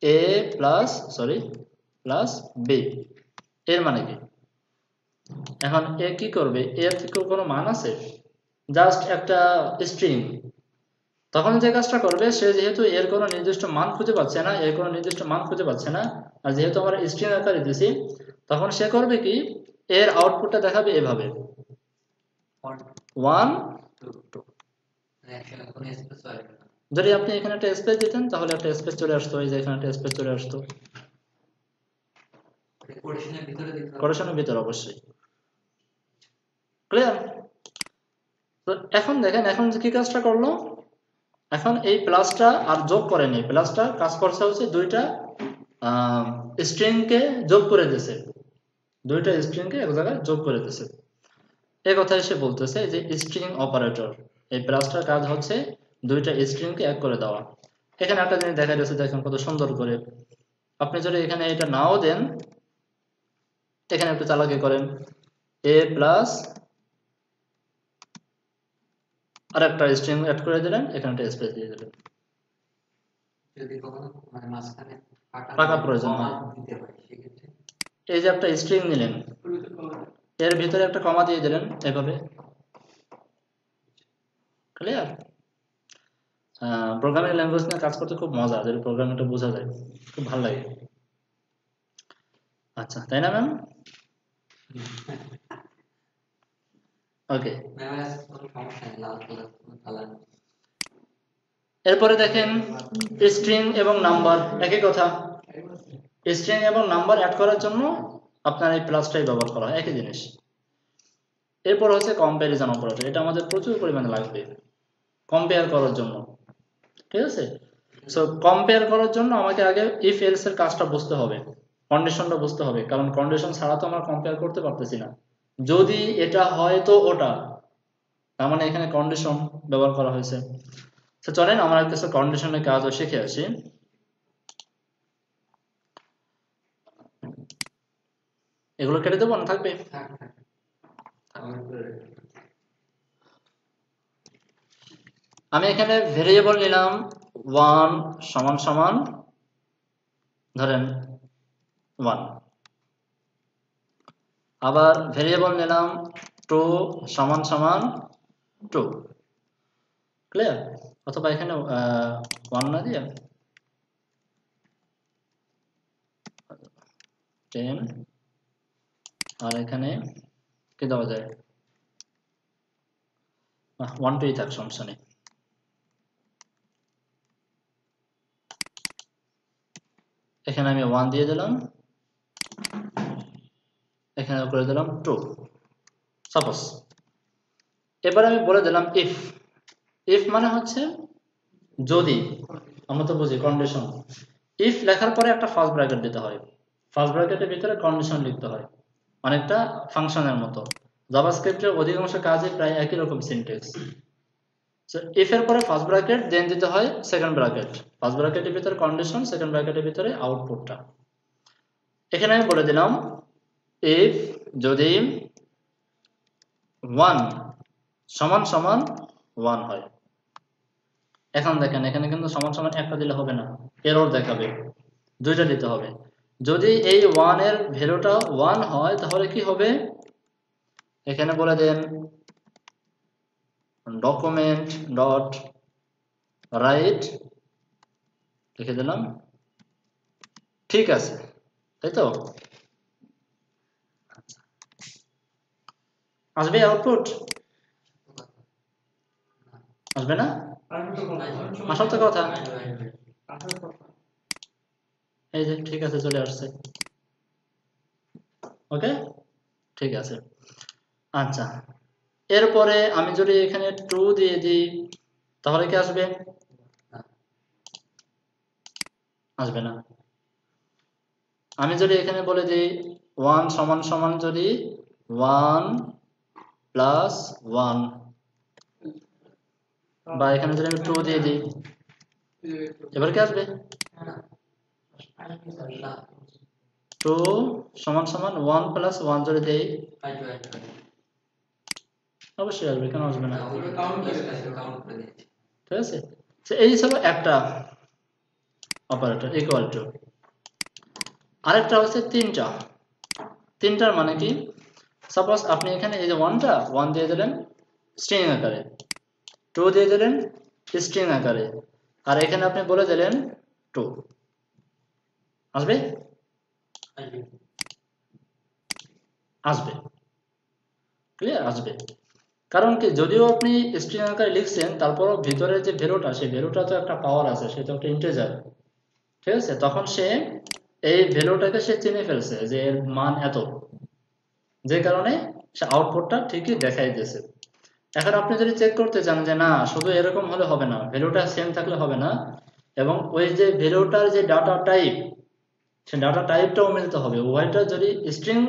a প্লাস b। এর মানে কি? এখন এ কি করবে? এর থেকে কোনো মান আছে? জাস্ট একটা স্ট্রিং। তখন যে কাজটা করবে, সে যেহেতু এর কোনো নির্দিষ্ট মান খুঁজে পাচ্ছে না, আর যেহেতু আমরা স্ট্রিং আকারে দিছি, তখন সে করবে কি, এর আউটপুটটা দেখাবে এভাবে 1 2। যদি আপনি এখানে একটা স্পেস দিতেন তাহলে একটা স্পেস চলে আসতো, এই যে এখানে একটা স্পেস চলে আসতো কোটেশনের ভিতরে অবশ্যই। ক্লিয়ার? তো এখন দেখেন, এখন কি কাজটা করলো, এখন এই প্লাসটা আর যোগ করেনি, প্লাসটা কাজ করছে হচ্ছে দুইটা স্ট্রিংকে যোগ করে দিয়েছে, দুইটা স্ট্রিংকে এক জায়গায় যোগ করে দিয়েছে। এই কথাই সে বলতেছে যে স্ট্রিং অপারেটর, এই প্লাসটার কাজ হচ্ছে দুইটা স্ট্রিংকে এক করে দেওয়া। এখানে একটা জিনিস দেখা যাচ্ছে, দেখেন কত সুন্দর করে। আপনি যদি এখানে এটা নাও দেন, এখানে একটু চালাকি করেন, a প্লাস আর একটা স্ট্রিং অ্যাড করে দিলেন, এখানে একটা স্পেস দিয়ে দিলেন, যদি কখনো মানে মাঝখানে ফাঁকা প্রয়োজন হয়, এই যে একটা স্ট্রিং নিলেন, এর ভিতরে একটা কমা দিয়ে দিলেন এভাবে। ক্লিয়ার? প্রোগ্রামিং ল্যাঙ্গুয়েজ নিয়ে কাজ করতে খুব মজা, যদি প্রোগ্রামিংটা বোঝা যায় খুব ভালো লাগে। আচ্ছা, তাই না ম্যাম? ওকে, এরপরে দেখেন স্ট্রিং এবং নাম্বার একই কথা। স্ট্রিং এবং নাম্বার অ্যাড করার জন্য আপনার এই প্লাসটাই ব্যবহার করা হয়, একই জিনিস। এরপর হচ্ছে কম্প্যারিজন অপারেটর, এটা আমাদের প্রচুর পরিমাণে লাগবে কম্পেয়ার করার জন্য। ঠিক আছে, সো কম্পেয়ার করার জন্য আমাকে আগে ইফ এলস এর কাজটা বুঝতে হবে, কন্ডিশনটা বুঝতে হবে, কারণ কন্ডিশন ছাড়া তো আমরা কম্পেয়ার করতে পারতেছি না। যদি এটা হয় তো ওটা, তার মানে এখানে কন্ডিশন ব্যবহার করা হয়েছে। তো চলেন আমরা কিছু কন্ডিশনের কাজও শিখে আসি। এগুলো কেটে দেবো না থাকবে? আমি এখানে ভেরিয়েবল নিলাম 1 সমান সমান ধরেন 1, আবার ভেরিয়েবল নিলাম 2 সমান সমান 2, ক্লিয়ার? অথবা এখানে 1 না দিয়ে 10, আর এখানে কি দেওয়া যায়, 1 2 থাক, সমস্যা নেই। এখানে আমি 1 দিয়ে দিলাম, এখানে করে দিলাম 2 সাপোজ। এবার আমি বলে দিলাম ইফ। ইফ মানে হচ্ছে যদি, আমরা তো বুঝি কন্ডিশন। ইফ লেখার পরে একটা ফার্স্ট ব্র্যাকেট দিতে হয়, ফার্স্ট ব্র্যাকেটের ভিতরে কন্ডিশন লিখতে হয়, অনেকটা ফাংশনের মতো। জাভাস্ক্রিপ্টের অধিকাংশ কাজে প্রায় একই রকম সিনট্যাক্স। সো ইফ এর পরে ফার্স্ট ব্র্যাকেট দেন দিতে হয় সেকেন্ড ব্র্যাকেট, ফার্স্ট ব্র্যাকেটের ভিতরে কন্ডিশন, সেকেন্ড ব্র্যাকেটের ভিতরে আউটপুটটা। এখানে আমি বলে দিলাম ইফ যদি 1 সমান সমান 1 হয়। এখন দেখেন এখানে কিন্তু সমান সমান একটা দিলে হবে না, এরর দেখাবে, দুইটা দিতে হবে। যদি এই 1 এর ভ্যালুটা 1 হয় তাহলে কি হবে, এখানে বলে দেন ডকুমেন্ট ডট রাইট, লিখে দিলাম ঠিক আছে, তাই তো? আসবে আউটপুট? আসবে না? আসার তো কথা। এই যে ঠিক আছে, চলে আসছে। ওকে, ঠিক আছে। আচ্ছা, এরপরে আমি যদি এখানে 2 দিয়ে দিই তাহলে কি আসবে? আসবে না। আমি যদি এখানে বলে দিই 1 সমান সমান যদি 1 প্লাস 1, বা এখানে যদি আমি 2 দিয়ে দিই, এবার কি আসবে? 2 সমান সমান 1 প্লাস 1 যদি দেই অবশ্যই আসবে, কেন আসবে না? ঠিক আছে, এই ছিল একটা অপারেটর ইকুয়াল টু। আরেকটা হচ্ছে তিনটার মানে কি, সাপোজ আপনি এখানে এই যে 1 দিয়ে দিলেন স্ট্রিং আকারে, 2 দিয়ে দিলেন স্ট্রিং আকারে, আর এখানে আপনি বলে দিলেন 2, আসবে? আসবে, ক্লিয়ার? আসবে। কারণ কি, যদিও আপনি স্ট্রিং আকারে লিখছেন তারপরও ভিতরে যে ভ্যালুটা, সেই ভ্যালুটা তো একটা পাওয়ার আছে, সেটা একটা ইন্টিজার, ঠিক আছে? তখন সে এই ভ্যালুটাকে সে চিনে ফেলছে যে এর মান এত, যে কারণে সে আউটপুটটা ঠিকই দেখাই দিয়েছে। এখন আপনি যদি চেক করতে চান যে না শুধু এরকম হলে হবে না, ভ্যালুটা সেম থাকলে হবে না, এবং ওই যে ভ্যালুটার যে ডাটা টাইপ, সেই ডাটা টাইপটাও মিলতে হবে। উভয়টা যদি স্ট্রিং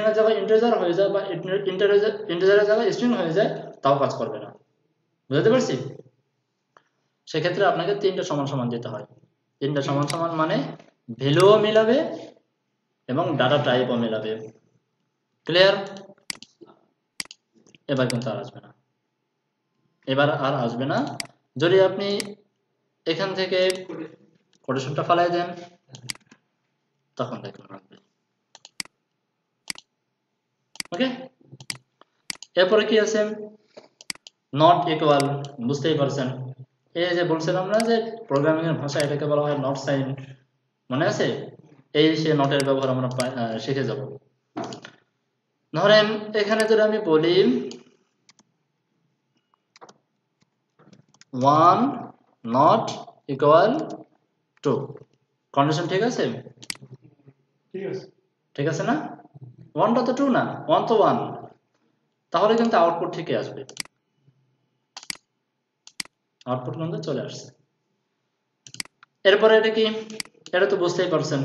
এর জায়গায় ইন্টিজার হয়ে যায় বা ইন্টিজারের জায়গায় স্ট্রিং হয়ে যায়, তাও কাজ করবে না। বুঝতে পারছি? সেক্ষেত্রে আপনাকে 3টা সমান সমান দিতে হয়। 3টা সমান সমান মানে ভ্যালুও মিলাবে এবং ডাটা টাইপও মিলাবে। ক্লিয়ার? এবার কিন্তু আর আসবে না, এবার আর আসবে না। যদি আপনি এখান থেকে কোটেশনটা ফালাই দেন তখন দেখুন আসবে। ওকে, এরপরে কি আছে, নট ইকুয়াল, বুঝতেই পারছেন। এই যে বলছিলাম না যে প্রোগ্রামিং এর ভাষা এটাকে বলা হয় নট সাইন, মনে আছে? এই সে নটের ব্যবহার আমরা শিখে যাব। ধরেন এখানে যদি আমি বলি 1 নট ইকুয়াল 2, কন্ডিশন ঠিক আছে? ঠিক আছে না? 1টা তো 2 না, 1 তো 1, তাহলে কিন্তু আউটপুট ঠিকই আসবে, আউটপুট কিন্তু চলে আসছে। এরপরে এটা কি, এটা তো বুঝতেই পারছেন,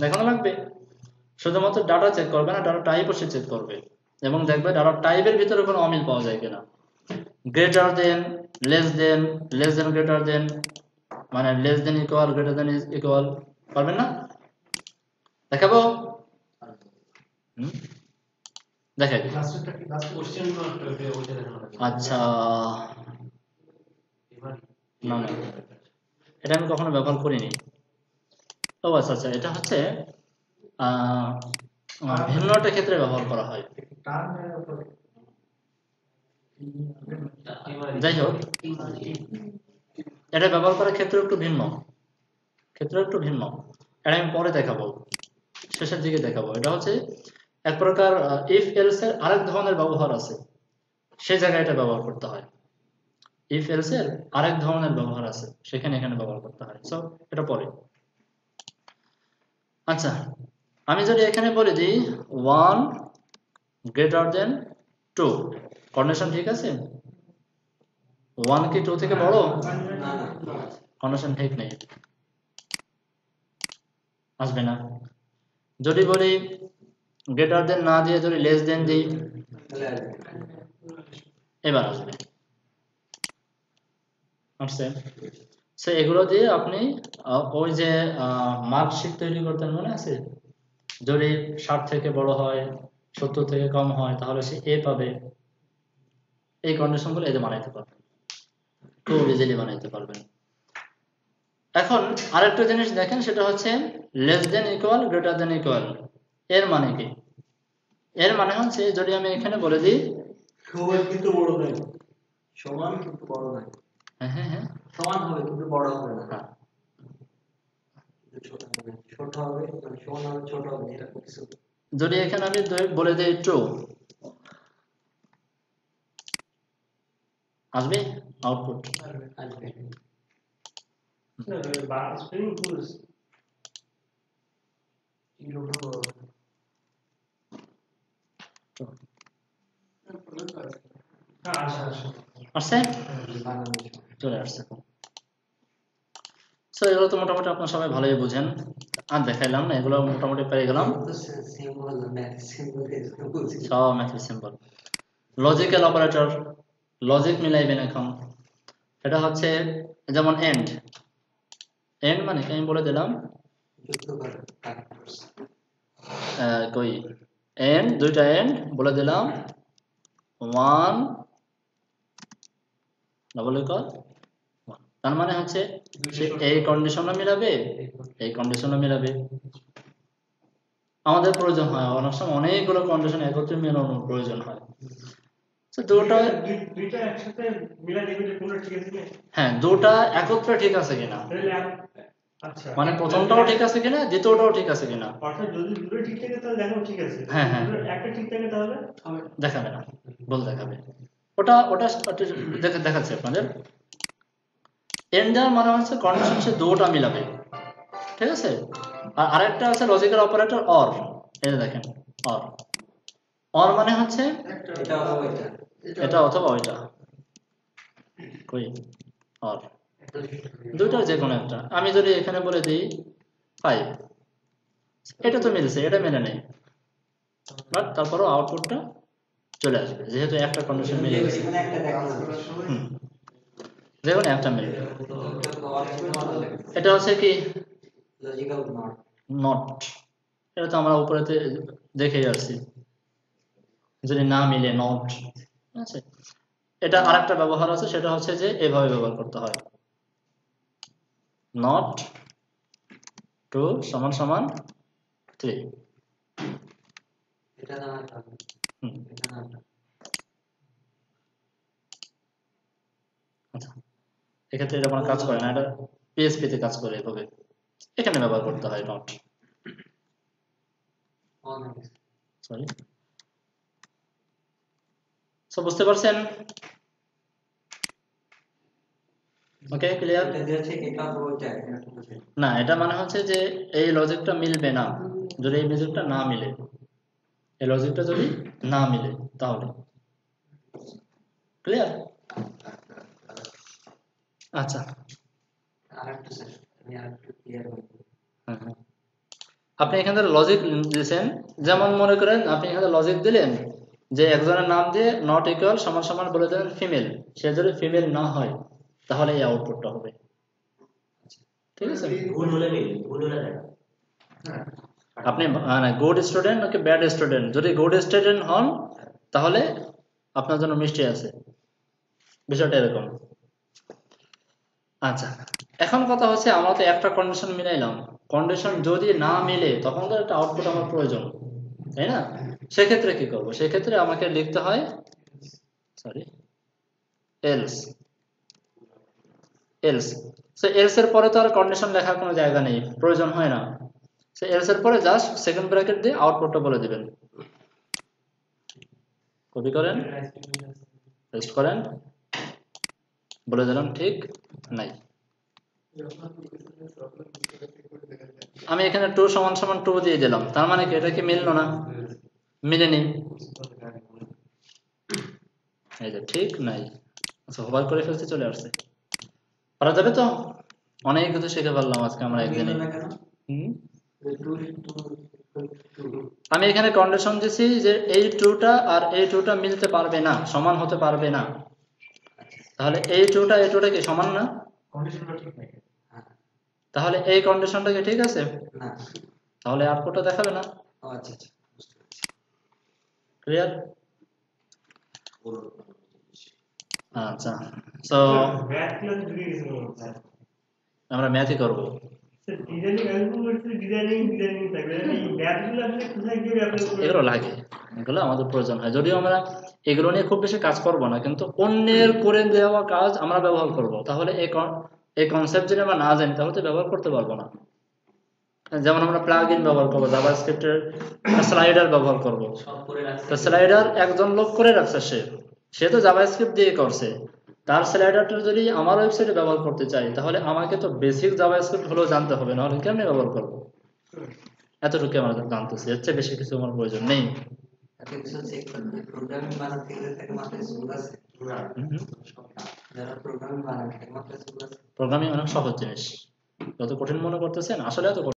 দেখানো লাগবে। শুধুমাত্র ডাটা চেক করবে না, ডাটা টাইপও সে চেক করবে এবং দেখবে ডাটা টাইপের ভিতরে কোনো অমিল পাওয়া যায় কিনা। Greater than, less than, less than greater than, মানে less than equal, greater than equal, পারবেন না? দেখাবো? দেখাই দিই। লাস্টেরটা কি লাস্ট কোশ্চেন মার্ক ওইটা দেখানো লাগবে। আচ্ছা, এবার না না, এটা আমি কখনো ব্যবহার করিনি। ও আচ্ছা আচ্ছা, এটা হচ্ছে ভিন্নটার ক্ষেত্রে ব্যবহার করা হয়। টার্ম এর উপর যাই হোক, এটা ব্যবহার করার ক্ষেত্রে একটু ভিন্ন, এটা আমি পরে দেখাবো, শেষের দিকে দেখাবো। এটা হচ্ছে এক প্রকার ইফ এলস এর আরেক ধরনের ব্যবহার আছে, সেই জায়গায় এটা ব্যবহার করতে হয়। ইফ এলস এর আরেক ধরনের ব্যবহার আছে, সেখানে এখানে ব্যবহার করতে হয়। সো এটা পরে। আচ্ছা, আমি যদি এখানে বলে দিই 1 গ্রেটার দেন 2, কন্ডিশন ঠিক আছে? 1 কি 2 থেকে বড়? না না কন্ডিশন ঠিক নেই, আসবে না। যদি বলি গ্রেটার দেন না দিয়ে যদি লেস দেন দিই, তাহলে আসবে। এবার আসবে। আসছে। সো এগুলো দিয়ে আপনি ওই যে মার্কশিট তৈরি করতেন, মনে আছে? যদি 60 থেকে বড় হয়, 70 থেকে কম হয়, তাহলে সে এ পাবে। এই কন্ডিশনগুলো এতে বানাইতে পারবেন, খুব ইজিলি বানাইতে পারবেন। এখন আরেকটা জিনিস দেখেন, সেটা হচ্ছে less than equal, greater than equal. এর মানে কি? এর মানে হচ্ছে যদি আমি এখানে বলে দিই সমান কিন্তু বড় নয়, সমান কিন্তু বড় নয়, হ্যাঁ হ্যাঁ হ্যাঁ সমান হবে কিন্তু বড় হবে না, হ্যাঁ, ছোট হবে, ছোট হবে মানে সমান হবে ছোট হবে, এরকম কিছু যদি এখানে আমি বলে দিই ট্রু, আসবে আউটপুট। আসবে। স্প্রিং টুলস আসছে, চলে আসছে। সো এগুলো তো মোটামুটি আপনার সবাই ভালোই বুঝেন, আর দেখাইলাম না, এগুলো মোটামুটি পেয়ে গেলাম। সিম্বল ম্যাথ সিম্বল এগুলো বলছি। সব ম্যাথের সিম্বল। লজিক্যাল অপারেটর, লজিক মিলাইবেন এখন। এটা হচ্ছে যেমন এন্ড, এন্ড মানে কি আমি বলে দিলাম, যুক্ত করে কই এন্ড, দুইটা এন্ড বলে দিলাম, 1 ডাবল ইকুয়াল 1, তার মানে হচ্ছে সে এই কন্ডিশনও মিলাবে, এই কন্ডিশনও মিলাবে। আমাদের প্রয়োজন হয় অনেক সময় অনেকগুলো কন্ডিশন একত্রে মেলানোর প্রয়োজন হয়। তো দুটো, দুইটা একসাথে মিলা দেখবে যে কোনটা ঠিক আছে কিনা। হ্যাঁ দুটা একত্রে ঠিক আছে কিনা, আচ্ছা, মানে প্রথমটাও ঠিক আছে কিনা, দ্বিতীয়টাও ঠিক আছে কিনা। অর্থাৎ যদি দুটো ঠিক থাকে তাহলে দেখো ঠিক আছে, হ্যাঁ হ্যাঁ, যদি একটা ঠিক থাকে তাহলে দেখাবে না, বল দেখাবে। ওটা ওটা দেখাচ্ছে আপনাদের। এন্ড দেওয়ার মানে হচ্ছে কন্ডিশন সে দুটো মিলাবে, ঠিক আছে? আর আরেকটা আছে লজিক্যাল অপারেটর অর, এই যে দেখেন অর, অর মানে হচ্ছে এটা হবে এটা অথবা ওইটা, কই অর, দুইটার যে কোনো একটা। আমি যদি এখানে বলে দিই 5, এটা তো মিলছে, এটা মেনে নেই, বাট তারপরও আউটপুটটা চলে আসবে, যেহেতু একটা কন্ডিশন মিলে গেছে। এখানে একটা দেখো যে কোনো একটা মিলবে। এটা হচ্ছে কি লজিক্যাল নট, নট, এটা তো আমরা উপরেতে দেখেই আসছি, যদি না মিলে নট, ঠিক আছে? এটা আরেকটা ব্যবহার আছে, সেটা হচ্ছে যে এভাবে ব্যবহার করতে হয়, নট 2 সমান সমান 3। এটা না এটা না আচ্ছা, এক্ষেত্রে এটা কোনো কাজ করে না, এটা পিএসপি তে কাজ করে এভাবে, এখানে ব্যবহার করতে হয় নট। সরি, সো বুঝতে পারছেন? ওকে, ক্লিয়ার? এটা দিয়েছে এটা বলতে না, এটা মানে হচ্ছে যে এই লজিকটা মিলবে না, যদি এই লজিকটা না মিলে, এই লজিকটা যদি না মিলে তাহলে। ক্লিয়ার? আচ্ছা, আরেকটা স্যার আমি আরেকটু ক্লিয়ার করব। আপনি এখানে লজিক দিয়েছেন, যেমন মনে করেন আপনি এখানে লজিক দিলেন যে একজনের নাম দিয়ে নট ইকুয়াল সমান সমান বলে দেন ফিমেল, সে যদি ফিমেল না হয় তাহলে এই আউটপুটটা হবে। ঠিক আছে, ভুল হলে নেই, ভুল হলে দেখ। আপনি গুড স্টুডেন্ট নাকি ব্যাড স্টুডেন্ট, যদি গুড স্টুডেন্ট হন তাহলে আপনার জন্য মিষ্টি আছে, বিষয়টা এরকম। আচ্ছা, এখন কথা হচ্ছে আমরা তো একটা কন্ডিশন মিলাইলাম, কন্ডিশন যদি না মিলে তখন তো একটা আউটপুট আমার প্রয়োজন, তাই না? সেক্ষেত্রে কি করব? সেক্ষেত্রে আমাকে লিখতে হয় এলস। এলস এলস এর পরে তো আর কন্ডিশন লেখার কোনো জায়গা নেই, প্রয়োজন হয় না। এলস এর পরে জাস্ট সেকেন্ড ব্র্যাকেট দিয়ে আউটপুটটা বলে দিবেন। কপি করেন, পেস্ট করেন, বলে দিলাম ঠিক নাই। আমি এখানে 2 সমান সমান 2 দিয়ে দিলাম, তার মানে কি এটা কি মিললো না? মিলেনি, এই যে ঠিক নাই। আচ্ছা, হোভার করে ফেলতে চলে আসছে, পারা যাবে তো? অনেক কিছু শিখে ফেললাম আজকে আমরা একদিনে। আমি এখানে কন্ডিশন দিছি যে এই 2টা আর এই 2টা মিলতে পারবে না, সমান হতে পারবে না। তাহলে এই 2টা এই 2টা কি সমান না? কন্ডিশনটা ঠিক নাই। তাহলে এই কন্ডিশনটা কি ঠিক আছে? না। তাহলে আউটপুটটা দেখাবে না। আচ্ছা আচ্ছা, ক্লিয়ার? আচ্ছা, সো ম্যাথ ক্লাস ঢুকে গেছে মনে হচ্ছে। আমরা ম্যাথই করব। ডিজাইনিং অ্যালগরিদম করতে ডিজাইনিং থাকবে, এই ম্যাথগুলো আপনি কোথায় গিয়ে অ্যাপ্লাই করবেন? এগুলো লাগে, এগুলো আমাদের প্রয়োজন হয়, যদিও আমরা এগুলো নিয়ে খুব বেশি কাজ করব না, কিন্তু অন্যের করে দেওয়া কাজ আমরা ব্যবহার করব। তাহলে এই কনসেপ্ট যদি আমরা না জানি তাহলে তো ব্যবহার করতে পারবো না। যেমন আমরা প্লাগ ইন ব্যবহার করবো, জাভাস্ক্রিপ্টের স্লাইডার ব্যবহার করব। সব করে রাখছি। তো স্লাইডার একজন লোক করে রাখছে, সে তো জাভাস্ক্রিপ্ট দিয়ে করছে, তার স্লাইডারটা যদি আমার ওয়েবসাইটে ব্যবহার করতে চাই তাহলে আমাকে তো বেসিক জাভাস্ক্রিপ্ট হলেও জানতে হবে, নাহলে কেমনে ব্যবহার করবো? এতটুকু আমরা জানতেছি, এর চেয়ে বেশি কিছু আমার প্রয়োজন নেই। এত কিছু চেক করতে প্রোগ্রামিং বানাতে গেলে তাকে মাথায় স্কুল আছে, যারা প্রোগ্রামিং বানায় তাকে মাথায় স্কুল আছে। প্রোগ্রামিং অনেক সহজ জিনিস, যত কঠিন মনে করতেছেন আসলে এত